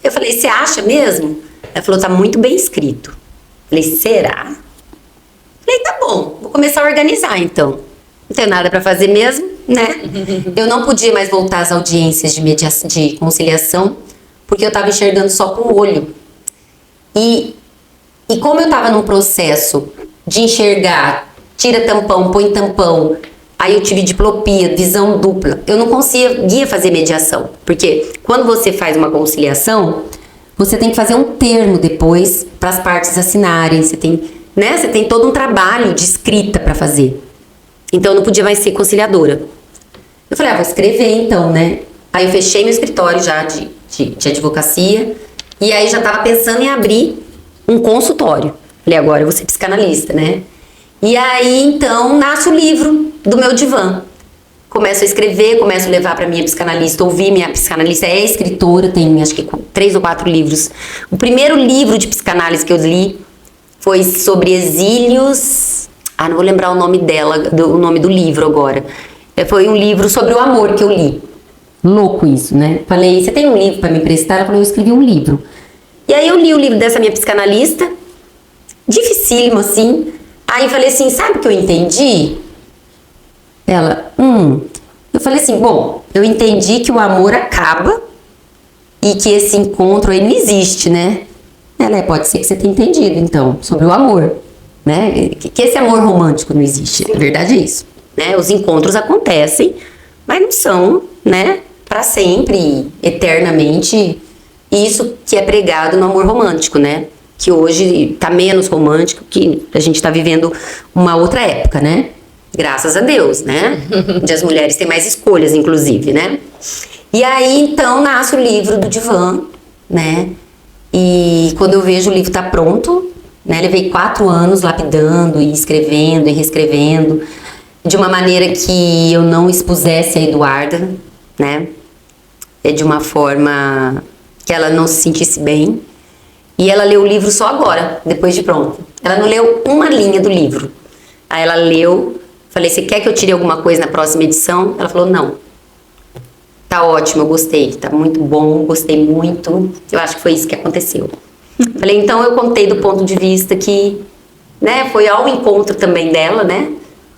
Eu falei, você acha mesmo? Ela falou, tá muito bem escrito. Falei, será? Falei, tá bom, vou começar a organizar então. Não tenho nada pra fazer mesmo, né? Eu não podia mais voltar às audiências de conciliação, porque eu tava enxergando só com o olho. E como eu tava num processo de enxergar tira tampão, põe tampão. Aí eu tive diplopia, visão dupla. Eu não conseguia fazer mediação, porque quando você faz uma conciliação, você tem que fazer um termo depois para as partes assinarem. Você tem todo um trabalho de escrita para fazer. Então eu não podia mais ser conciliadora. Eu falei, vou escrever então, né? Aí eu fechei meu escritório já de advocacia e aí já estava pensando em abrir um consultório. Falei, agora eu vou ser psicanalista, né? E aí, então, nasce o livro do meu divã. Começo a escrever, começo a levar para minha psicanalista, ouvir minha psicanalista, é escritora, tem acho que 3 ou 4 livros. O primeiro livro de psicanálise que eu li foi sobre exílios... não vou lembrar o nome dela, o nome do livro agora. Foi um livro sobre o amor que eu li. Louco isso, né? Falei, você tem um livro para me emprestar? Ela falou, eu escrevi um livro. E aí eu li o livro dessa minha psicanalista, dificílimo assim. Aí falei assim, sabe o que eu entendi? Ela, Eu falei assim, bom, eu entendi que o amor acaba e que esse encontro aí não existe, né? Ela, pode ser que você tenha entendido, então, sobre o amor, né? Que esse amor romântico não existe. A verdade é isso, né? Os encontros acontecem, mas não são, né? Para sempre, eternamente, isso que é pregado no amor romântico, né? Que hoje tá menos romântico, que a gente tá vivendo uma outra época, né? Graças a Deus, né? Onde as mulheres têm mais escolhas, inclusive, né? E aí, então, nasce o livro do divã, né? E quando eu vejo o livro tá pronto, né? Levei 4 anos lapidando e escrevendo e reescrevendo, de uma maneira que eu não expusesse a Eduarda, né? De uma forma que ela não se sentisse bem. E ela leu o livro só agora, depois de pronto. Ela não leu uma linha do livro. Aí ela leu, falei, você quer que eu tire alguma coisa na próxima edição? Ela falou, não. Tá ótimo, eu gostei, tá muito bom, gostei muito. Eu acho que foi isso que aconteceu. Falei, então eu contei do ponto de vista que, né, foi ao encontro também dela, né,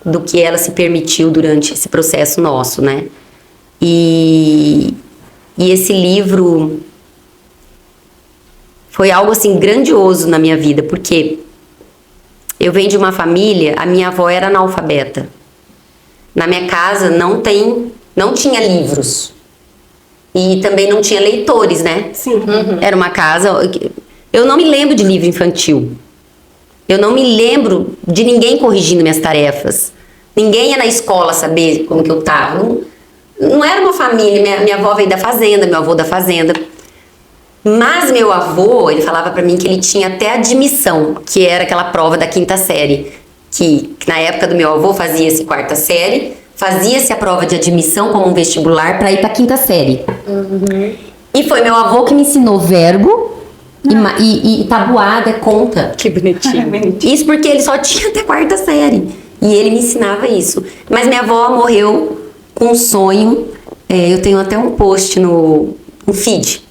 do que ela se permitiu durante esse processo nosso, né. E esse livro... foi algo assim grandioso na minha vida, porque eu venho de uma família, a minha avó era analfabeta. Na minha casa não tinha livros. E também não tinha leitores, né? Sim. Era uma casa... Eu não me lembro de livro infantil. Eu não me lembro de ninguém corrigindo minhas tarefas. Ninguém ia na escola saber como que eu tava. Não era uma família. Minha avó veio da fazenda, meu avô da fazenda. Mas meu avô, ele falava pra mim que ele tinha até admissão, que era aquela prova da 5ª série, que na época do meu avô fazia-se 4ª série, fazia-se a prova de admissão como um vestibular pra ir pra 5ª série. E foi meu avô que me ensinou verbo e tabuada, conta. Que bonitinho. Isso porque ele só tinha até 4ª série. E ele me ensinava isso. Mas minha avó morreu com um sonho. Eu tenho até um post no feed.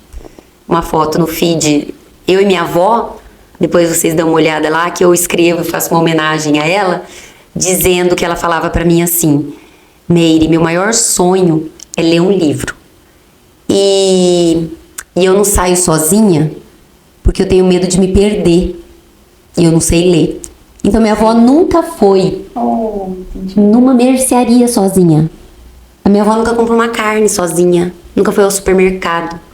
Uma foto no feed, eu e minha avó, depois vocês dão uma olhada lá, que eu escrevo e faço uma homenagem a ela, dizendo que ela falava pra mim assim, Meire, meu maior sonho é ler um livro. E eu não saio sozinha, porque eu tenho medo de me perder, e eu não sei ler. Então minha avó nunca foi numa mercearia sozinha. A minha avó nunca comprou uma carne sozinha, nunca foi ao supermercado.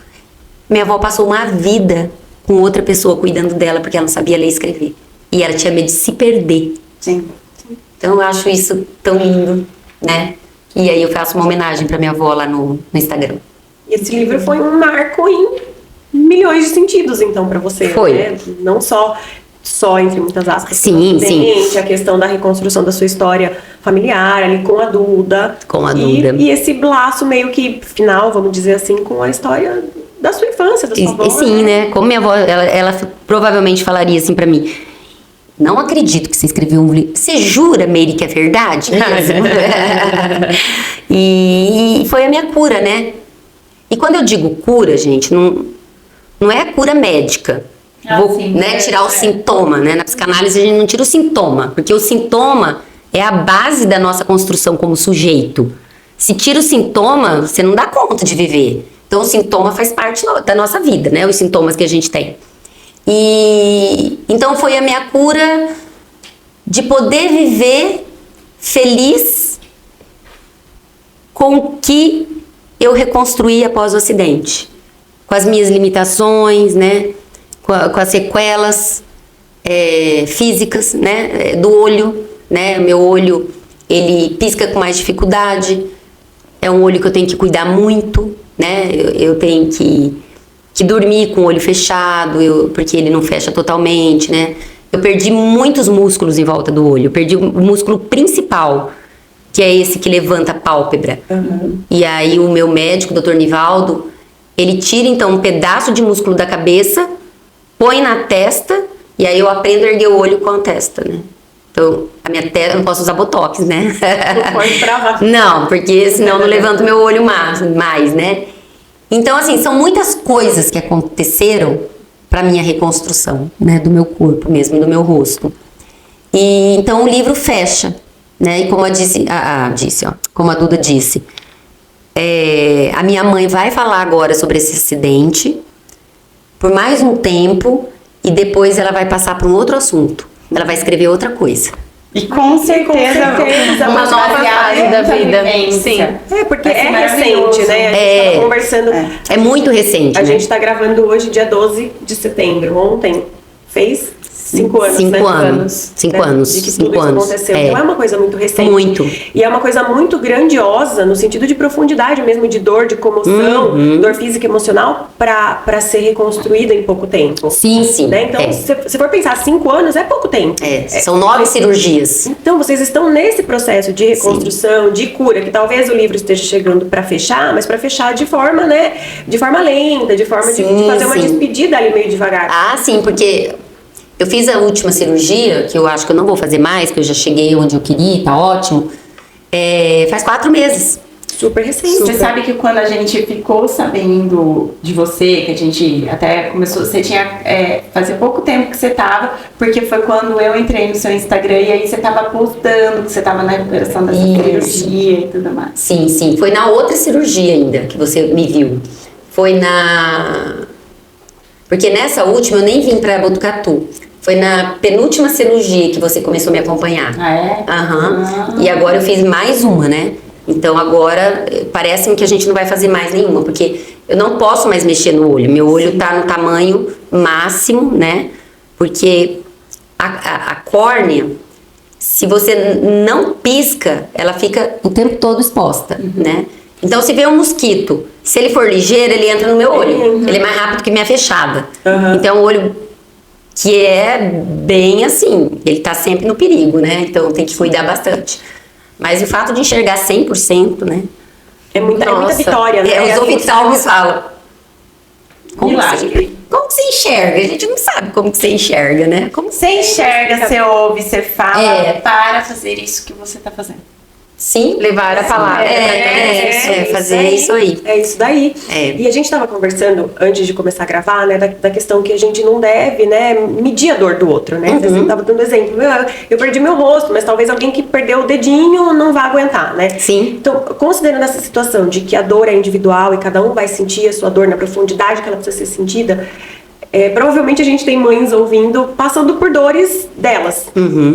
Minha avó passou uma vida com outra pessoa cuidando dela porque ela não sabia ler e escrever. E ela tinha medo de se perder. Sim. Então eu acho isso tão lindo, né? E aí eu faço uma homenagem pra minha avó lá no Instagram. E esse livro foi um marco em milhões de sentidos, então, pra você. Foi. Né? Não só entre muitas aspas. Sim, sim. A questão da reconstrução da sua história familiar ali com a Duda. Com a Duda. E esse laço meio que final, vamos dizer assim, com a história da sua infância, da sua avó. E sim, né? Como minha avó, ela provavelmente falaria assim pra mim, não acredito que você escreveu um livro. Você jura, Meire, que é verdade mesmo? E foi a minha cura, né? E quando eu digo cura, gente, não é a cura médica. Vou, sim, né, tirar o sintoma, né? Na psicanálise a gente não tira o sintoma, porque o sintoma é a base da nossa construção como sujeito. Se tira o sintoma, você não dá conta de viver. Então o sintoma faz parte da nossa vida, né? Os sintomas que a gente tem. E então foi a minha cura de poder viver feliz com o que eu reconstruí após o acidente. Com as minhas limitações, né? Com as sequelas físicas, né? Do olho, né? Meu olho, ele pisca com mais dificuldade. É um olho que eu tenho que cuidar muito, né? Eu tenho que dormir com o olho fechado, porque ele não fecha totalmente, né? Eu perdi muitos músculos em volta do olho. Eu perdi o músculo principal, que é esse que levanta a pálpebra. E aí o meu médico, o Dr. Nivaldo, ele tira então um pedaço de músculo da cabeça, põe na testa, e aí eu aprendo a erguer o olho com a testa, né? Então, a minha testa, eu não posso usar botox, né? Não pode travar. Não, porque senão eu não levanto meu olho mais, né? Então, assim, são muitas coisas que aconteceram para minha reconstrução, né, do meu corpo mesmo, do meu rosto. E então o livro fecha, né? E como como a Duda disse, a minha mãe vai falar agora sobre esse acidente por mais um tempo e depois ela vai passar para um outro assunto. Ela vai escrever outra coisa. E com certeza uma nova fase da vida. Sim. Porque Vai ser recente, né? A gente tava conversando. É muito recente, A né? gente tá gravando hoje, dia 12 de setembro. Ontem fez 5 anos, né? 5 anos. 5 anos. De que 5 tudo isso anos. aconteceu. Então é uma coisa muito recente. Muito. E é uma coisa muito grandiosa, no sentido de profundidade mesmo, de dor, de comoção, dor física e emocional, pra ser reconstruída em pouco tempo. Sim, sim. Né? Então, se for pensar 5 anos, é pouco tempo. São 9 cirurgias. Então, vocês estão nesse processo de reconstrução, de cura, que talvez o livro esteja chegando para fechar, mas para fechar de forma, né, de forma lenta, de forma de fazer uma despedida ali meio devagar. Ah, sim, porque eu fiz a última cirurgia, que eu acho que eu não vou fazer mais, que eu já cheguei onde eu queria, tá ótimo. Faz 4 meses. Super recente. Você sabe que quando a gente ficou sabendo de você, que a gente até começou, você tinha, fazia pouco tempo que você tava, porque foi quando eu entrei no seu Instagram e aí você tava postando que você tava na recuperação dessa cirurgia e tudo mais. Sim, sim. Foi na outra cirurgia ainda que você me viu. Foi na... Porque nessa última eu nem vim pra Botucatu. Foi na penúltima cirurgia que você começou a me acompanhar. Ah, é? Aham. E agora eu fiz mais uma, né? Então agora parece-me que a gente não vai fazer mais nenhuma, porque eu não posso mais mexer no olho. Meu olho tá no tamanho máximo, né? Porque a córnea, se você não pisca, ela fica o tempo todo exposta, né? Então se vê um mosquito, se ele for ligeiro, ele entra no meu olho. Ele é mais rápido que minha fechada. Então o olho que é bem assim, ele tá sempre no perigo, né? Então tem que cuidar bastante. Mas o fato de enxergar 100%, né? É muita vitória, né? Os oftalmos falam. Milagre. Como que você enxerga? A gente não sabe como que você enxerga, né? Como Você enxerga, você ouve, você fala para fazer isso que você tá fazendo. Sim. Levar a palavra. Fazer isso aí. É isso daí. E a gente estava conversando, antes de começar a gravar, né, da questão que a gente não deve, né, medir a dor do outro, né? Você estava dando exemplo. Eu perdi meu rosto, mas talvez alguém que perdeu o dedinho não vá aguentar, né? Sim. Então, considerando essa situação de que a dor é individual e cada um vai sentir a sua dor na profundidade que ela precisa ser sentida, provavelmente a gente tem mães ouvindo, passando por dores delas.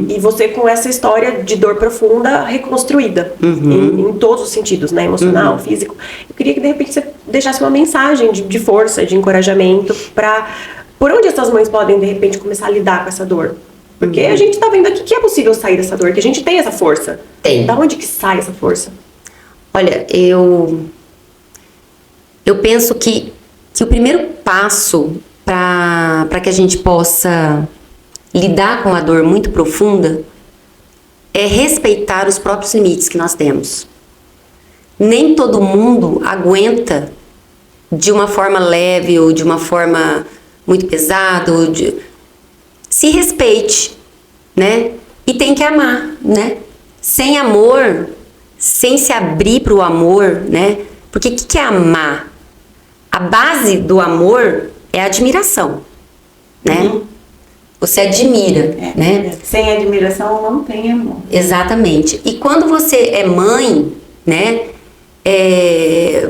E você com essa história de dor profunda reconstruída. Em todos os sentidos, né? Emocional, físico. Eu queria que de repente você deixasse uma mensagem de força, de encorajamento pra... Por onde essas mães podem de repente começar a lidar com essa dor? Porque a gente tá vendo aqui que é possível sair dessa dor, que a gente tem essa força. Tem. Da onde que sai essa força? Olha, eu penso que o primeiro passo para que a gente possa lidar com uma dor muito profunda é respeitar os próprios limites que nós temos. Nem todo mundo aguenta de uma forma leve ou de uma forma muito pesada. Se respeite, né? E tem que amar, né? Sem amor, sem se abrir para o amor, né? Porque o que é amar? A base do amor é a admiração, né? Você admira, né? Sem admiração não tem amor. Exatamente. E quando você é mãe, né?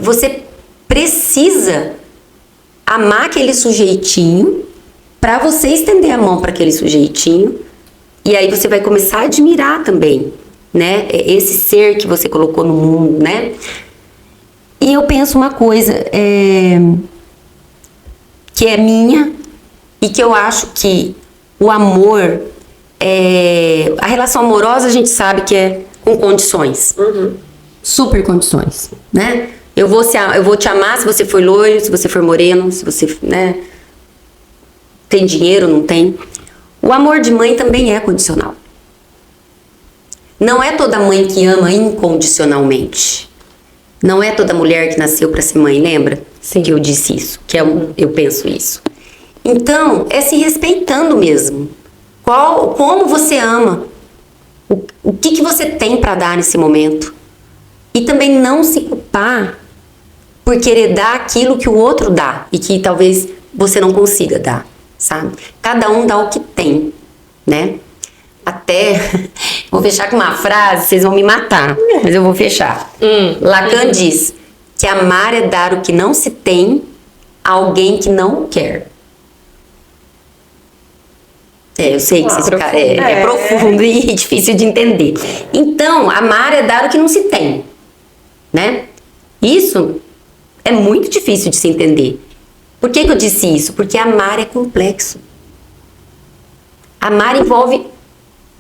Você precisa amar aquele sujeitinho para você estender a mão para aquele sujeitinho E aí você vai começar a admirar também, né? Esse ser que você colocou no mundo, né? E eu penso uma coisa, que é minha e que eu acho que o amor, a relação amorosa a gente sabe que é com condições. Super condições, né? Eu vou te amar se você for loiro, se você for moreno, se você, né, tem dinheiro, não tem. O amor de mãe também é condicional. Não é toda mãe que ama incondicionalmente. Não é toda mulher que nasceu para ser mãe, lembra? Sim. Que eu disse isso, eu penso isso. Então, é se respeitando mesmo. Como você ama? O que você tem para dar nesse momento? E também não se culpar por querer dar aquilo que o outro dá e que talvez você não consiga dar, sabe? Cada um dá o que tem, né? Até, vou fechar com uma frase, vocês vão me matar, mas eu vou fechar. Lacan diz que amar é dar o que não se tem a alguém que não quer. Eu sei que é profundo e difícil de entender. Então, amar é dar o que não se tem, né? Isso é muito difícil de se entender. Por que eu disse isso? Porque amar é complexo. Amar envolve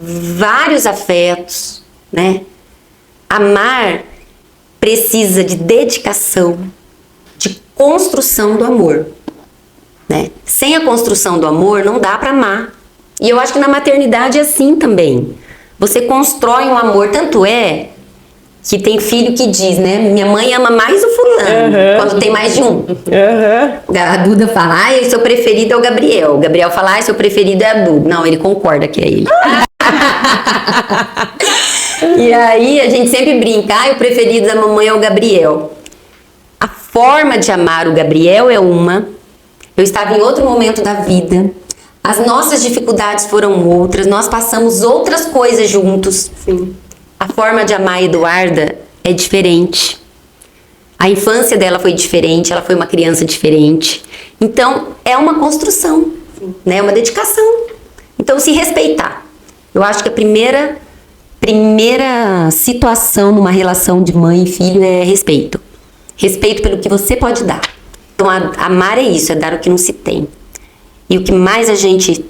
vários afetos, né? Amar precisa de dedicação, de construção do amor, né? Sem a construção do amor não dá para amar. E eu acho que na maternidade é assim também. Você constrói um amor, tanto é que tem filho que diz, né? Minha mãe ama mais o fulano, quando tem mais de um. A Duda fala, seu preferido é o Gabriel. O Gabriel fala, seu preferido é a Duda. Não, ele concorda que é ele. E aí a gente sempre brinca, o preferido da mamãe é o Gabriel. A forma de amar o Gabriel é uma. Eu estava em outro momento da vida. As nossas dificuldades foram outras. Nós passamos outras coisas juntos. Sim. A forma de amar a Eduarda é diferente. A infância dela foi diferente, ela foi uma criança diferente. Então, é uma construção, né? É uma dedicação. Então, se respeitar. Eu acho que a primeira situação numa relação de mãe e filho é respeito. Respeito pelo que você pode dar. Então, amar é isso, é dar o que não se tem. E o que mais a gente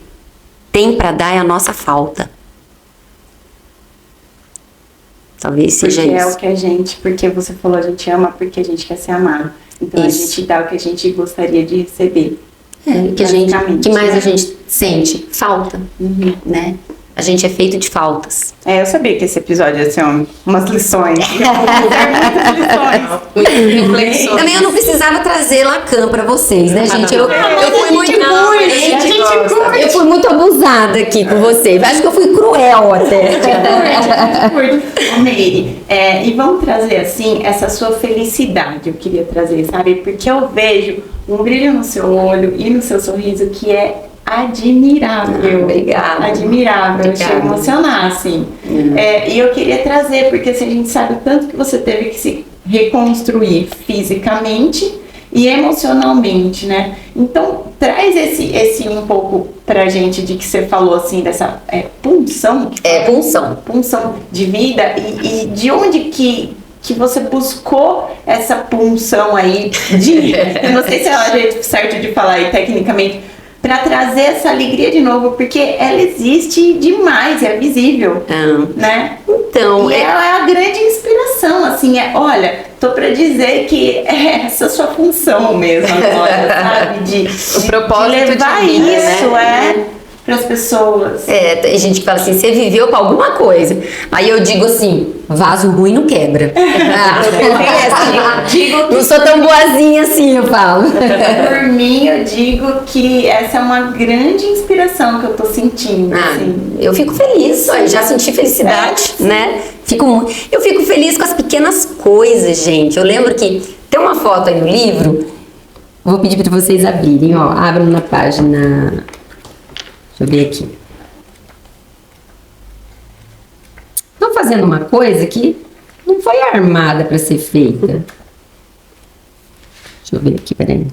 tem para dar é a nossa falta. Talvez seja porque isso. É o que a gente, porque você falou, a gente ama porque a gente quer ser amado. Então Isso. a gente dá o que a gente gostaria de receber. Que mais a gente sente? Falta, né? A gente é feito de faltas. Eu sabia que esse episódio ia ser umas lições. Também eu não precisava trazer Lacan pra vocês, né, gente? Eu fui muito abusada aqui com vocês. Acho que eu fui cruel até. Meire, e vamos trazer assim essa sua felicidade. Eu queria trazer, sabe? Porque eu vejo um brilho no seu olho e no seu sorriso que é admirável. Obrigada. Admirável. Eu chego a emocionar, assim. E eu queria trazer, porque assim, a gente sabe o tanto que você teve que se reconstruir fisicamente e emocionalmente, né? Então, traz esse um pouco pra gente de que você falou, assim, dessa punção. Punção de vida e de onde que você buscou essa punção aí eu não sei se é o jeito certo de falar aí tecnicamente, para trazer essa alegria de novo, porque ela existe demais, é visível, né? Então, e ela é a grande inspiração, assim, olha, tô para dizer que é essa sua função mesmo agora, sabe? O propósito de levar de vida, isso, né? para as pessoas. Tem gente que fala assim, você viveu pra alguma coisa. Aí eu digo assim, vaso ruim não quebra. Não sou tão boazinha assim, eu falo. Por mim, eu digo que essa é uma grande inspiração que eu tô sentindo. Assim. Eu fico feliz, já senti felicidade, né? Eu fico feliz com as pequenas coisas, gente. Eu lembro que tem uma foto aí no livro, vou pedir pra vocês abrirem, abram na página... Deixa eu ver aqui. Estou fazendo uma coisa que não foi armada para ser feita. Deixa eu ver aqui, peraí.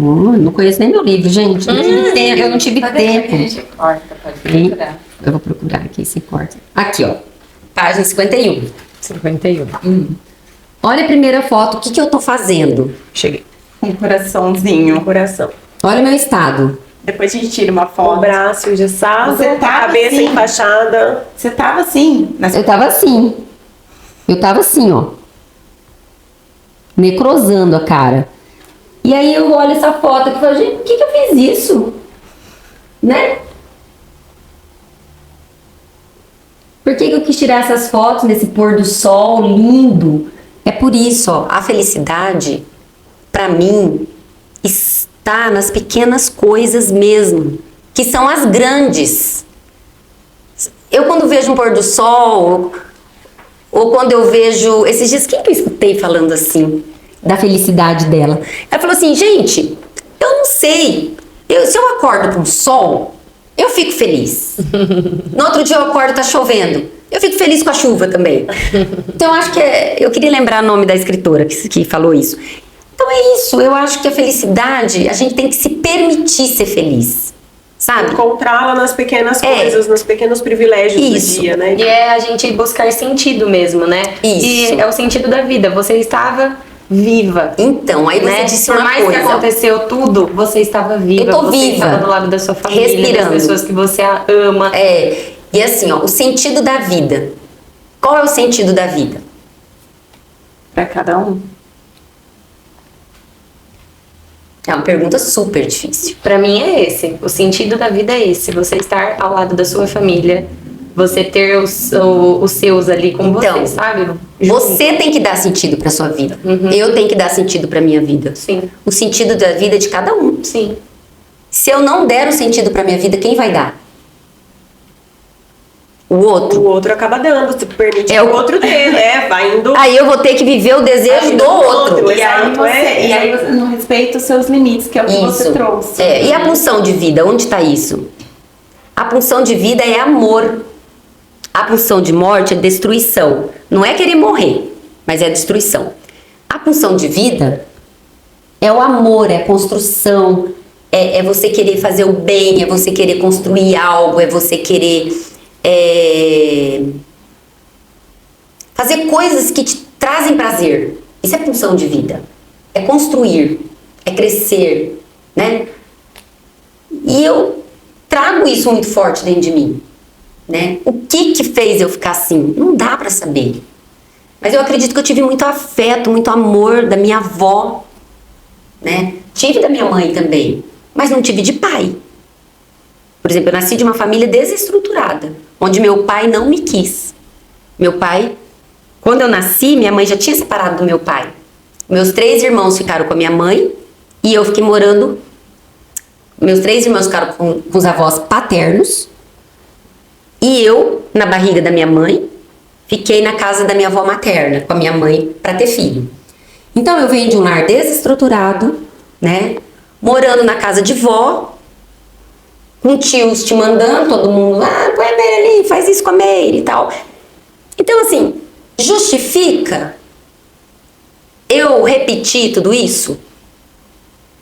Não conheço nem meu livro, gente. Eu não tive tempo. Eu vou procurar aqui, se corta. Aqui, ó. Página 51. 51. Olha a primeira foto. O que, que eu tô fazendo? Cheguei. Um coraçãozinho. Coração. Olha o meu estado. Depois a gente tira uma O foto. braço engessado, Você a tá cabeça assim? enfaixada. Você tava assim? Eu tava assim. Eu tava assim, ó. Necrosando a cara. E aí eu olho essa foto aqui e falo, gente, por que, que eu fiz isso? Né? Por que, que eu quis tirar essas fotos nesse pôr do sol lindo? É por isso, ó. A felicidade, pra mim, está nas pequenas coisas mesmo. Que são as grandes. Eu quando vejo um pôr do sol, ou quando eu vejo... Esses dias, quem que eu escutei falando assim? Da felicidade dela. Ela falou assim, gente, eu não sei. Se eu acordo com sol, eu fico feliz. No outro dia eu acordo e tá chovendo. Eu fico feliz com a chuva também. Então eu acho que eu queria lembrar o nome da escritora que falou isso. Então é isso, eu acho que a felicidade, a gente tem que se permitir ser feliz. Sabe? Encontrá-la nas pequenas coisas, nos pequenos privilégios Isso. do dia, né? E é a gente buscar sentido mesmo, né? Isso. E é o sentido da vida. Você estava viva. Então, aí você Né? disse Por uma mais coisa. que aconteceu tudo, você estava viva. Eu tô você viva. estava do lado da sua família, Respirando. das pessoas que você ama. E assim, ó, o sentido da vida. Qual é o sentido da vida? Pra cada um. É uma pergunta super difícil. Pra mim é esse. O sentido da vida é esse. Você estar ao lado da sua família. Você ter os seus ali com Então, você, sabe? Você tem que dar sentido pra sua vida. Eu tenho que dar sentido pra minha vida. Sim. O sentido da vida é de cada um. Sim. Se eu não der o sentido pra minha vida, quem vai dar? O outro. O outro acaba dando, se permite É que o- o outro dê, né? Vai indo. Aí eu vou ter que viver o desejo do outro. E aí, Exato, e aí você não respeita os seus limites, que é o que você trouxe. E a pulsão de vida, onde está isso? A pulsão de vida é amor. A pulsão de morte é destruição. Não é querer morrer, mas é destruição. A pulsão de vida é o amor, é a construção, é você querer fazer o bem, é você querer construir algo, é você querer fazer coisas que te trazem prazer. Isso é pulsão de vida. É construir, é crescer, né? E eu trago isso muito forte dentro de mim, né? O que fez eu ficar assim? Não dá pra saber. Mas eu acredito que eu tive muito afeto, muito amor da minha avó, né? Tive da minha mãe também, mas não tive de pai. Por exemplo, eu nasci de uma família desestruturada, onde meu pai não me quis. Meu pai, quando eu nasci, minha mãe já tinha separado do meu pai. Meus 3 irmãos ficaram com a minha mãe e eu fiquei morando. Meus 3 irmãos ficaram com os avós paternos e eu, na barriga da minha mãe, fiquei na casa da minha avó materna, com a minha mãe, para ter filho. Então eu venho de um lar desestruturado, né? Morando na casa de vó, com tios te mandando, todo mundo, põe a Meire ali, faz isso com a Meire e tal. Então, assim, justifica eu repetir tudo isso?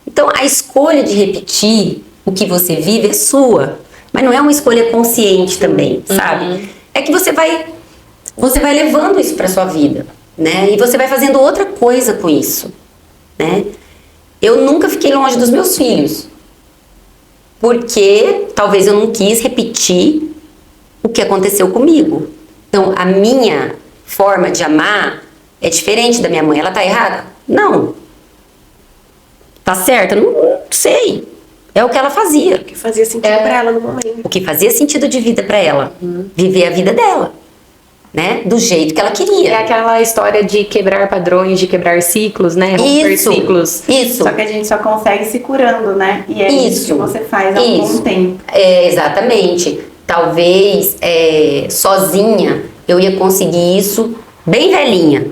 Então, a escolha de repetir o que você vive é sua, mas não é uma escolha consciente também, sabe? É que você vai levando isso para sua vida, né? E você vai fazendo outra coisa com isso, né? Eu nunca fiquei longe dos meus filhos, porque talvez eu não quis repetir o que aconteceu comigo. Então, a minha forma de amar é diferente da minha mãe. Ela tá errada? Não. Tá certa? Não sei. É o que ela fazia. Que fazia sentido pra ela no momento. O que fazia sentido de vida pra ela. Viver a vida dela, né? Do jeito que ela É queria. aquela história de quebrar padrões, de quebrar ciclos, né? Romper Isso. ciclos. Isso. Só que a gente só consegue se curando, né? E é isso que você faz há algum tempo. Exatamente. Talvez sozinha eu ia conseguir isso bem velhinha.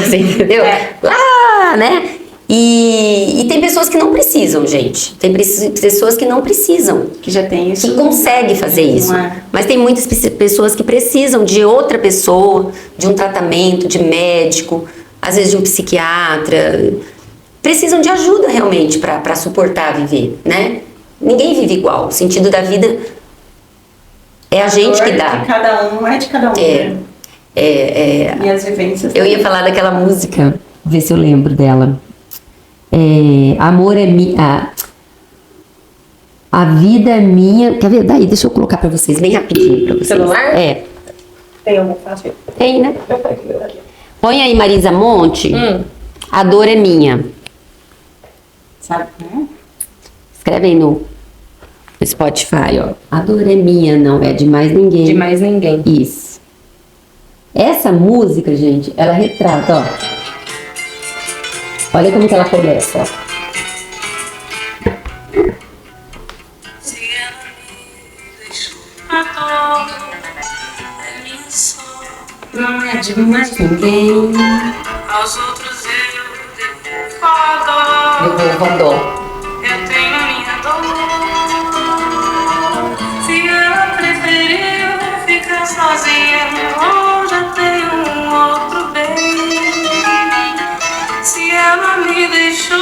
Você entendeu? Lá, né? E tem pessoas que não precisam, gente. Tem pessoas que não precisam, Que já tem isso. que conseguem fazer isso. Mas tem muitas pessoas que precisam de outra pessoa, de um tratamento, de médico, às vezes de um psiquiatra. precisam de ajuda realmente para suportar viver, né? Ninguém vive igual. O sentido da vida é a gente que dá. De cada um é de cada um. É. Né? É, E as vivências. eu ia falar daquela música, ver se eu lembro dela. Amor é minha. A vida é minha. Quer ver? Daí, deixa eu colocar pra vocês, bem rapidinho pra vocês. Celular? É. Tem algum fácil? Tem, né? Põe aí, Marisa Monte. A dor é minha. Sabe? Né? Escreve aí no Spotify, ó. A dor é minha, não é de mais ninguém. De mais ninguém. Isso. Essa música, gente, ela retrata, ó. Olha como que ela começa, ó. Não é de mais ninguém. Aos outros eu devo falar dó. Devolva dó. Eu tenho minha dor. Se ela preferiu ficar sozinha, eu já tenho um outro bem. Se ela me deixou,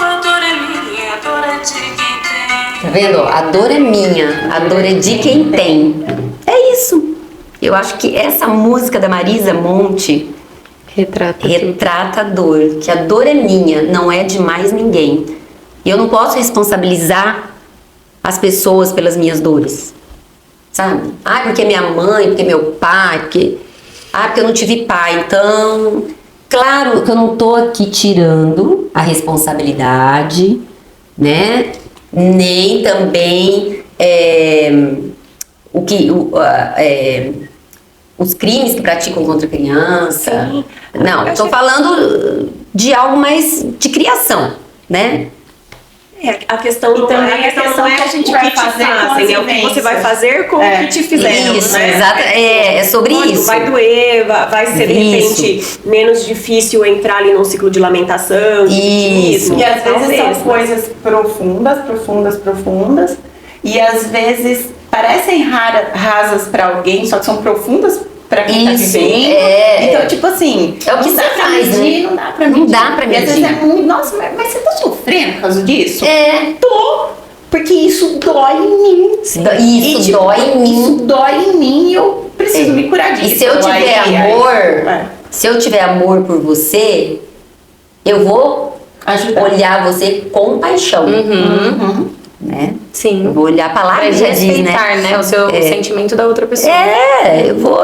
a dor é minha, a dor é de quem tem. Tá vendo? Ó? A dor é minha, a dor é de quem tem. É isso. Eu acho que essa música da Marisa Monte retrata a dor, que a dor é minha, não é de mais ninguém. E eu não posso responsabilizar as pessoas pelas minhas dores, sabe? Ah, porque minha mãe, porque meu pai, porque eu não tive pai. Então, claro que eu não tô aqui tirando a responsabilidade, né? Nem também os crimes que praticam contra a criança. Sim. Não, estou falando de algo mais de criação, né? A questão não também é a questão não é que a gente o vai que te fazer com fazem, as é o que você vivências. vai fazer com o que te fizeram, Isso, né? exato. É sobre isso. Vai doer, vai ser de Isso. repente menos difícil entrar ali num ciclo de lamentação, de Isso. vitimismo. E às vezes Talvez, são né? coisas profundas. E às vezes parecem rasas pra alguém, só que são profundas pra quem tá Isso, vivendo. é. Então, tipo assim, É o que não dá você pra faz, medir, né? não dá pra Não medir. dá pra E às vezes medir. é muito, nossa, mas você tá sofrendo por causa disso? É. Tô, porque isso dói em mim. Isso tipo, dói em mim. Isso dói em mim e eu preciso me curar disso. E se eu tiver amor, se eu tiver amor por você, eu vou Ajudar. olhar você com paixão, né? Sim. Eu vou olhar, a palavra Pra já diz, respeitar, né? O seu o sentimento da outra pessoa.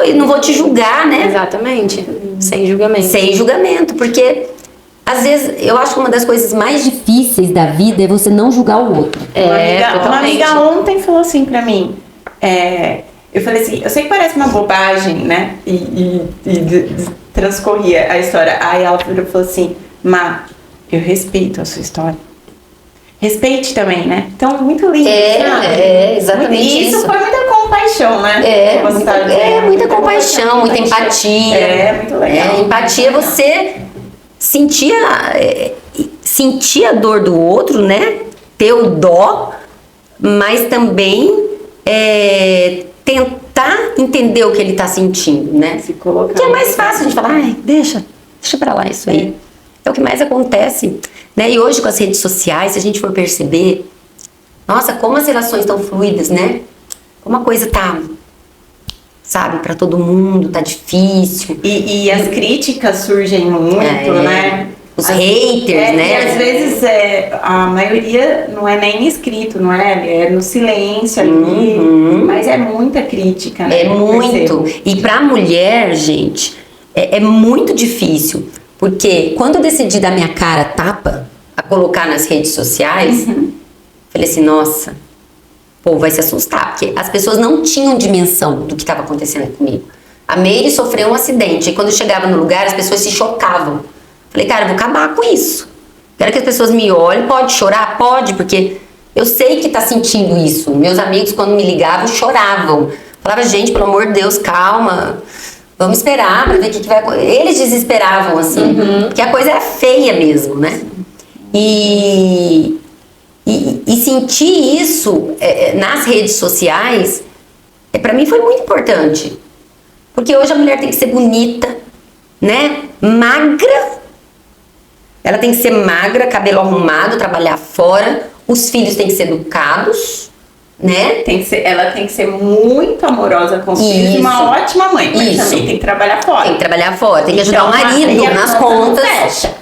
Eu não vou te julgar, né? Exatamente. Sem julgamento. Sem julgamento, porque às vezes eu acho que uma das coisas mais difíceis da vida é você não julgar o outro. Uma totalmente. amiga ontem falou assim pra mim, eu falei assim, eu sei que parece uma bobagem, né? E transcorria a história. Aí ela falou assim, Má, eu respeito a sua história. Respeite também, né? Então, muito lindo. sabe? Exatamente E isso isso. foi muita compaixão, né? Que você tá dizendo. Muita compaixão, muita empatia. É, muito legal. Empatia é você sentir a dor do outro, né? Ter o dó, mas também tentar entender o que ele tá sentindo, né? Se colocar. Porque é mais fácil a gente falar, ai, deixa pra lá isso aí. É o que mais acontece, né? E hoje com as redes sociais, se a gente for perceber, nossa, como as relações estão fluidas, né? Como a coisa tá, sabe, pra todo mundo, tá difícil. E as críticas surgem muito, né? Os haters, né? E às vezes a maioria não é nem escrito, não é? É no silêncio ali. Mas é muita crítica, né? É Eu muito. percebo. E pra mulher, gente, é muito difícil. Porque quando eu decidi dar minha cara tapa a colocar nas redes sociais, falei assim, nossa, o povo vai se assustar. Porque as pessoas não tinham dimensão do que estava acontecendo comigo. A Meire sofreu um acidente. E quando eu chegava no lugar, as pessoas se chocavam. Falei, cara, eu vou acabar com isso. Quero que as pessoas me olhem. Pode chorar? Pode, porque eu sei que tá sentindo isso. Meus amigos, quando me ligavam, choravam. Falava, gente, pelo amor de Deus, calma. Vamos esperar pra ver o que vai acontecer. Eles desesperavam, assim. Porque a coisa era feia mesmo, né? E sentir isso nas redes sociais, pra mim foi muito importante. Porque hoje a mulher tem que ser bonita, né? Magra. Ela tem que ser magra, cabelo arrumado, trabalhar fora. Os filhos têm que ser educados, né? Ela tem que ser muito amorosa com os filhos e uma Isso. ótima mãe, mas Isso. também tem que trabalhar fora. Tem que trabalhar fora, tem que ajudar Então, o marido aí a nas conta não contas. fecha.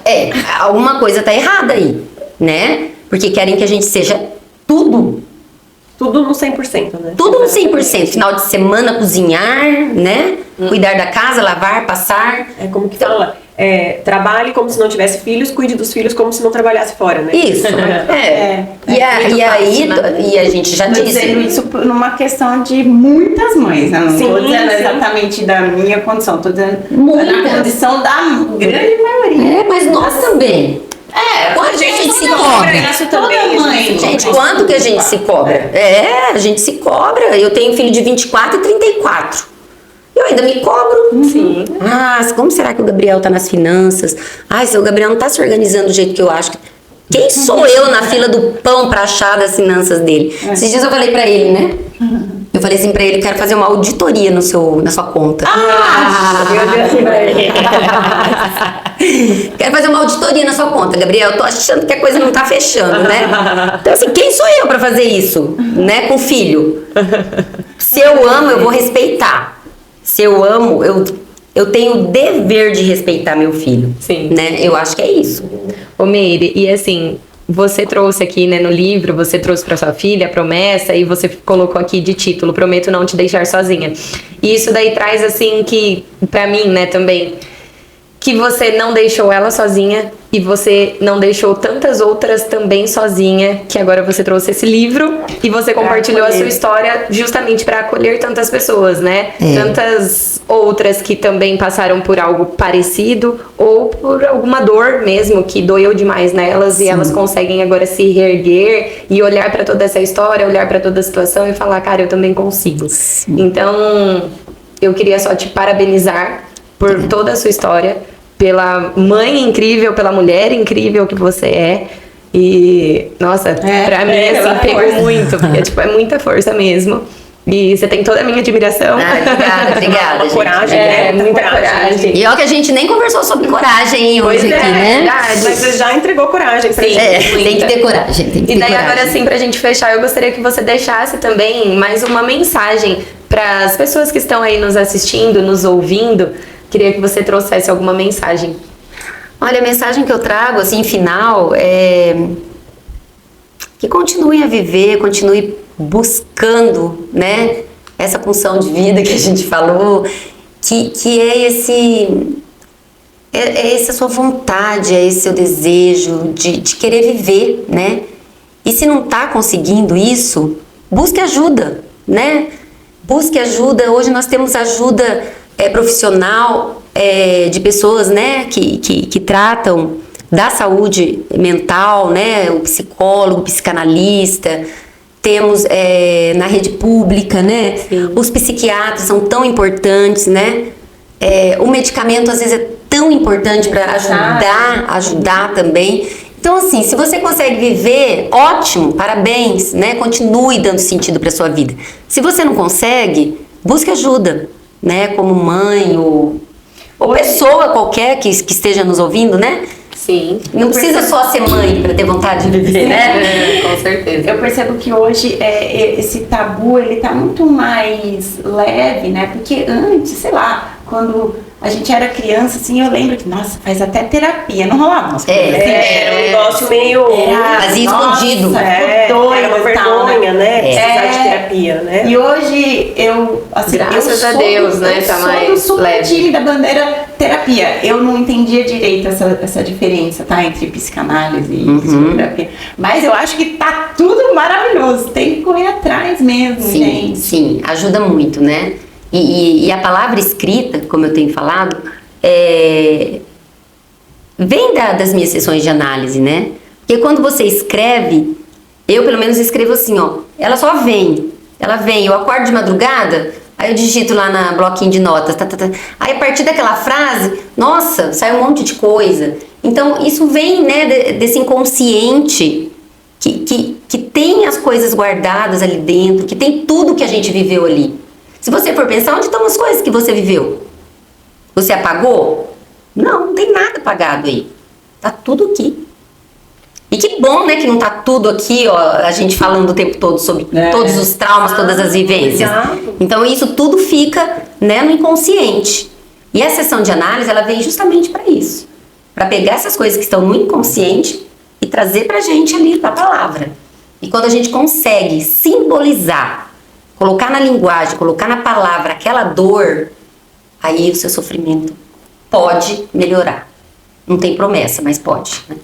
Alguma coisa tá errada aí, né? Porque querem que a gente seja tudo. Tudo no 100%, né? Tudo no 100%. Final de semana, cozinhar, né? Cuidar da casa, lavar, passar. É como que fala, trabalhe como se não tivesse filhos, cuide dos filhos como se não trabalhasse fora, né? Isso. E aí, e a gente já Tô disse. dizendo isso numa questão de muitas mães, né? Não Sim, tô dizendo sim. exatamente da minha condição, tô dizendo Muitas. na condição da grande maioria. Mas nós também. Quanto que a gente se cobra? Isso Toda também, mãe. Gente, quanto que a gente se cobra? A gente se cobra. Eu tenho filho de 24 e 34. Eu ainda me cobro. Sim. Como será que o Gabriel tá nas finanças? Se o Gabriel não tá se organizando do jeito que eu acho. Quem sou eu na fila do pão pra achar das finanças dele? Esses dias eu falei pra ele, né? Eu falei assim pra ele, quero fazer uma auditoria na sua conta. Quero fazer uma auditoria na sua conta, Gabriel. Eu tô achando que a coisa não tá fechando, né? Então, assim, quem sou eu pra fazer isso, né? Com filho. Se eu amo, eu vou respeitar. Se eu amo, eu tenho o dever de respeitar meu filho. Sim. Né? Eu acho que é isso. Ô Meire, e assim, você trouxe aqui, né, no livro, você trouxe pra sua filha a promessa e você colocou aqui de título, prometo não te deixar sozinha. E isso daí traz, assim, que, pra mim, né, também, que você não deixou ela sozinha e você não deixou tantas outras também sozinha, que agora você trouxe esse livro e você compartilhou a sua história justamente para acolher tantas pessoas, né? Tantas outras que também passaram por algo parecido ou por alguma dor mesmo que doeu demais nelas e elas conseguem agora se reerguer e olhar para toda essa história, olhar para toda a situação e falar, cara, eu também consigo. Então, eu queria só te parabenizar por toda a sua história, pela mãe incrível, pela mulher incrível que você é. E, nossa, pra mim, assim, pegou força. muito, porque, tipo, é muita força mesmo. E você tem toda a minha admiração. Obrigada, gente. Coragem, Muita coragem. E ó que a gente nem conversou sobre coragem hoje aqui, né? verdade. Mas você já entregou coragem pra gente. Tem que ter coragem, tem que E ter daí coragem. agora assim, pra gente fechar, eu gostaria que você deixasse também mais uma mensagem para as pessoas que estão aí nos assistindo, nos ouvindo. Queria que você trouxesse alguma mensagem. Olha, a mensagem que eu trago, assim, final, é que continue a viver, continue buscando, né, essa função de vida que a gente falou, que é essa sua vontade, é esse seu desejo de querer viver, né? E se não tá conseguindo isso, busque ajuda, né? Busque ajuda. Hoje nós temos ajuda profissional de pessoas, né, que tratam da saúde mental, né, o psicólogo, o psicanalista. Temos na rede pública, né? Sim. Os psiquiatras são tão importantes, né? O medicamento às vezes é tão importante para ajudar também. Então, assim, se você consegue viver, ótimo, parabéns, né? Continue dando sentido para sua vida. Se você não consegue, busque ajuda, né? Como mãe ou pessoa qualquer que esteja nos ouvindo, né? Sim. Não precisa só ser mãe para ter vontade de viver, né? Com certeza. Eu percebo que hoje esse tabu, ele tá muito mais leve, né? Porque antes, sei lá, quando a gente era criança, assim, eu lembro que, nossa, faz até terapia, não rolava umas coisas assim. Era um negócio meio... Fazia escondido. Ficou era uma doido e tal, vergonha, né? Precisar de É. terapia, né? E hoje eu, assim, Graças eu a sou, Deus, né, eu tá sou mais super leve. time da bandeira terapia. Eu não entendia direito essa diferença, tá? Entre psicanálise e psicoterapia. Mas eu acho que tá tudo maravilhoso. Tem que correr atrás mesmo, Sim, gente. sim, ajuda muito, né? E a palavra escrita, como eu tenho falado, vem das minhas sessões de análise, né? Porque quando você escreve, eu pelo menos escrevo assim, ó, ela só vem, eu acordo de madrugada, aí eu digito lá na bloquinho de notas, aí a partir daquela frase, nossa, sai um monte de coisa. Então isso vem, né, desse inconsciente que tem as coisas guardadas ali dentro, que tem tudo que a gente viveu ali. Se você for pensar, onde estão as coisas que você viveu? Você apagou? Não tem nada apagado aí. Tá tudo aqui. E que bom, né, que não tá tudo aqui, ó, a gente falando o tempo todo sobre todos os traumas, todas as vivências. Exato. Então isso tudo fica, né, no inconsciente. E a sessão de análise, ela vem justamente para isso. Para pegar essas coisas que estão no inconsciente e trazer pra gente ali a palavra. E quando a gente consegue simbolizar, colocar na linguagem, colocar na palavra aquela dor, aí o seu sofrimento pode melhorar. Não tem promessa, mas pode, né?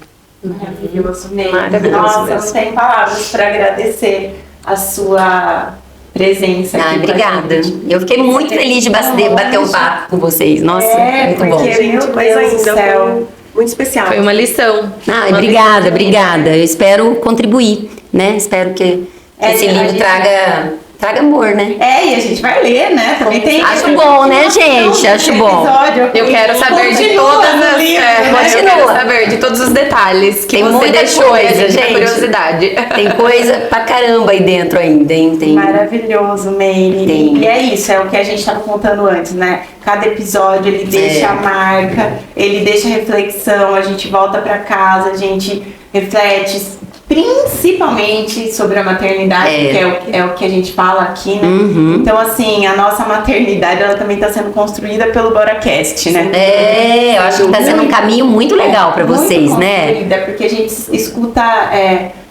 Maravilhoso mesmo. Maravilhoso Nossa, mesmo. não tenho palavras para agradecer a sua presença aqui. Ah, com a obrigada. gente. Eu fiquei muito feliz de bater um papo com vocês. Nossa, muito bom. porque, meu Gente, mas Deus do ainda céu. foi muito especial. Foi uma lição. Ah, Uma obrigada, obrigada. Eu espero contribuir, né? Espero que esse a livro gente- traga amor, né? E a gente vai ler, né? Também tem. Acho bom, né, gente? Acho bom. Eu quero saber de Continua todas no as. livro, É, né? eu quero Continua. saber de todos os detalhes que Tem você muita deixou aí, coisa, gente. gente. Curiosidade. Tem coisa pra caramba aí dentro ainda, hein? Tem. Maravilhoso, Meire. Tem. E é isso, é o que a gente estava contando antes, né? Cada episódio ele deixa a marca, ele deixa a reflexão, a gente volta pra casa, a gente reflete principalmente sobre a maternidade, que é o que a gente fala aqui, né? Então, assim, a nossa maternidade, ela também está sendo construída pelo BoraCast, né? Eu acho que tá sendo um caminho muito legal pra vocês, muito né? construída, porque a gente escuta,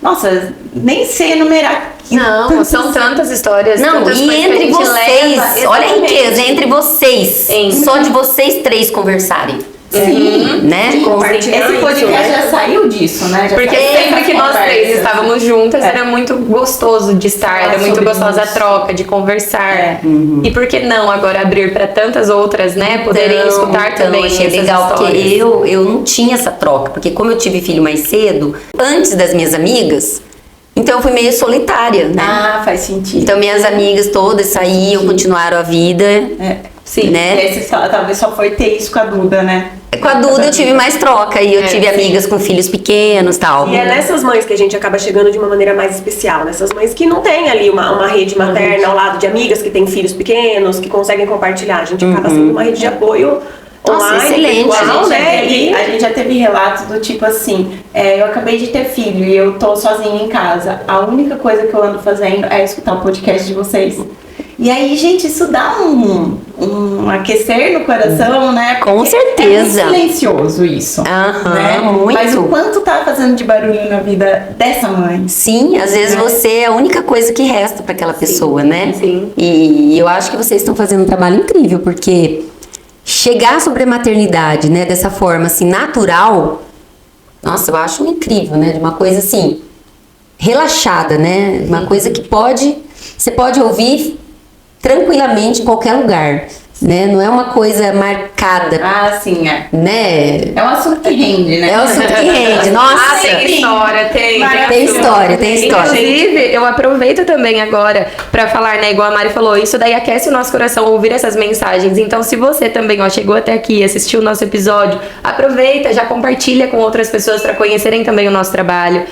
nossa, nem sei enumerar. Não, são tantas histórias. Não, tantas e coisas que a entre gente vocês, leva. olha a Exatamente. riqueza, entre vocês, Sim. só de vocês três conversarem. Sim. Né? Compartilhar Esse isso, podcast né? já saiu disso, né? Já Porque saiu sempre dessas que nós três conversas. estávamos juntas, era muito gostoso de estar, Falar era muito sobre gostosa isso. a troca, de conversar. É. E por que não agora abrir para tantas outras, né? Poderem escutar também achei essas legal, histórias. porque eu não tinha essa troca, porque como eu tive filho mais cedo, antes das minhas amigas, então eu fui meio solitária, né? Ah, faz sentido. Então minhas amigas todas saíam, continuaram a vida, Sim, né? Esse talvez só foi ter isso com a Duda, né? Com a Duda eu tive mais troca e eu tive sim. amigas com filhos pequenos e tal. E é nessas mães que a gente acaba chegando de uma maneira mais especial. Nessas mães que não tem ali uma rede materna ao lado de amigas que têm filhos pequenos, que conseguem compartilhar. A gente acaba sendo uma rede de apoio Nossa, online, excelente. virtual, né? A gente já teve relatos do tipo assim, eu acabei de ter filho e eu tô sozinha em casa. A única coisa que eu ando fazendo é escutar o podcast de vocês. E aí, gente, isso dá um aquecer no coração, né? Com Porque certeza. É muito silencioso isso. Aham, né? muito. Mas o quanto tá fazendo de barulho na vida dessa mãe? Sim, às vezes você é a única coisa que resta para aquela pessoa, né? sim. E eu acho que vocês estão fazendo um trabalho incrível, porque chegar sobre a maternidade, né, dessa forma assim natural, nossa, eu acho incrível, né? De uma coisa assim relaxada, né? Uma coisa que você pode ouvir tranquilamente em qualquer lugar, né? Não é uma coisa marcada, Ah, sim, é. né? É um assunto que rende, né? É o assunto que rende. Nossa, Ah, tem história, tem. tem história, tem história. Inclusive, eu aproveito também agora pra falar, né, igual a Mari falou, isso daí aquece o nosso coração ouvir essas mensagens. Então, se você também, ó, chegou até aqui, assistiu o nosso episódio, aproveita, já compartilha com outras pessoas pra conhecerem também o nosso trabalho.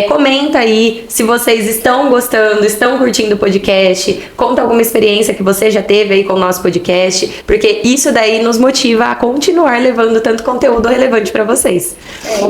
Comenta aí se vocês estão gostando, estão curtindo o podcast, conta alguma experiência que você já teve aí com o nosso podcast, porque isso daí nos motiva a continuar levando tanto conteúdo relevante pra vocês.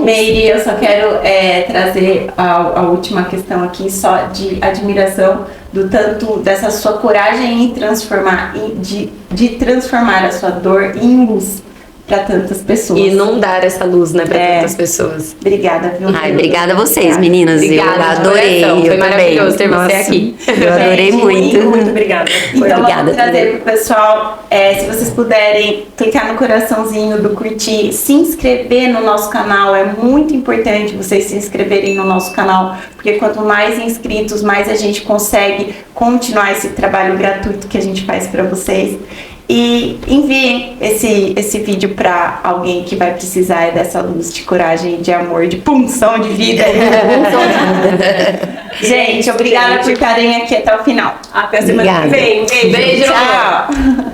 Meire, eu só quero trazer a última questão aqui, só de admiração do tanto dessa sua coragem em transformar, de transformar a sua dor em luz para tantas pessoas. E inundar essa luz, né, pra tantas pessoas. Obrigada, viu? Ai, obrigada a vocês, meninas. Obrigada, eu de adorei. coração. Foi eu maravilhoso também. ter você Nossa, aqui. Eu adorei Gente, muito. Muito obrigada. Então, Obrigada vamos trazer também. pro pessoal, se vocês puderem clicar no coraçãozinho do curtir, se inscrever no nosso canal, é muito importante vocês se inscreverem no nosso canal, porque quanto mais inscritos, mais a gente consegue continuar esse trabalho gratuito que a gente faz para vocês. E enviem esse vídeo para alguém que vai precisar dessa luz de coragem, de amor, de punção de vida. Gente, obrigada por estarem aqui até o final. Até semana que Obrigada. vem. Beijo. Beijo. Tchau!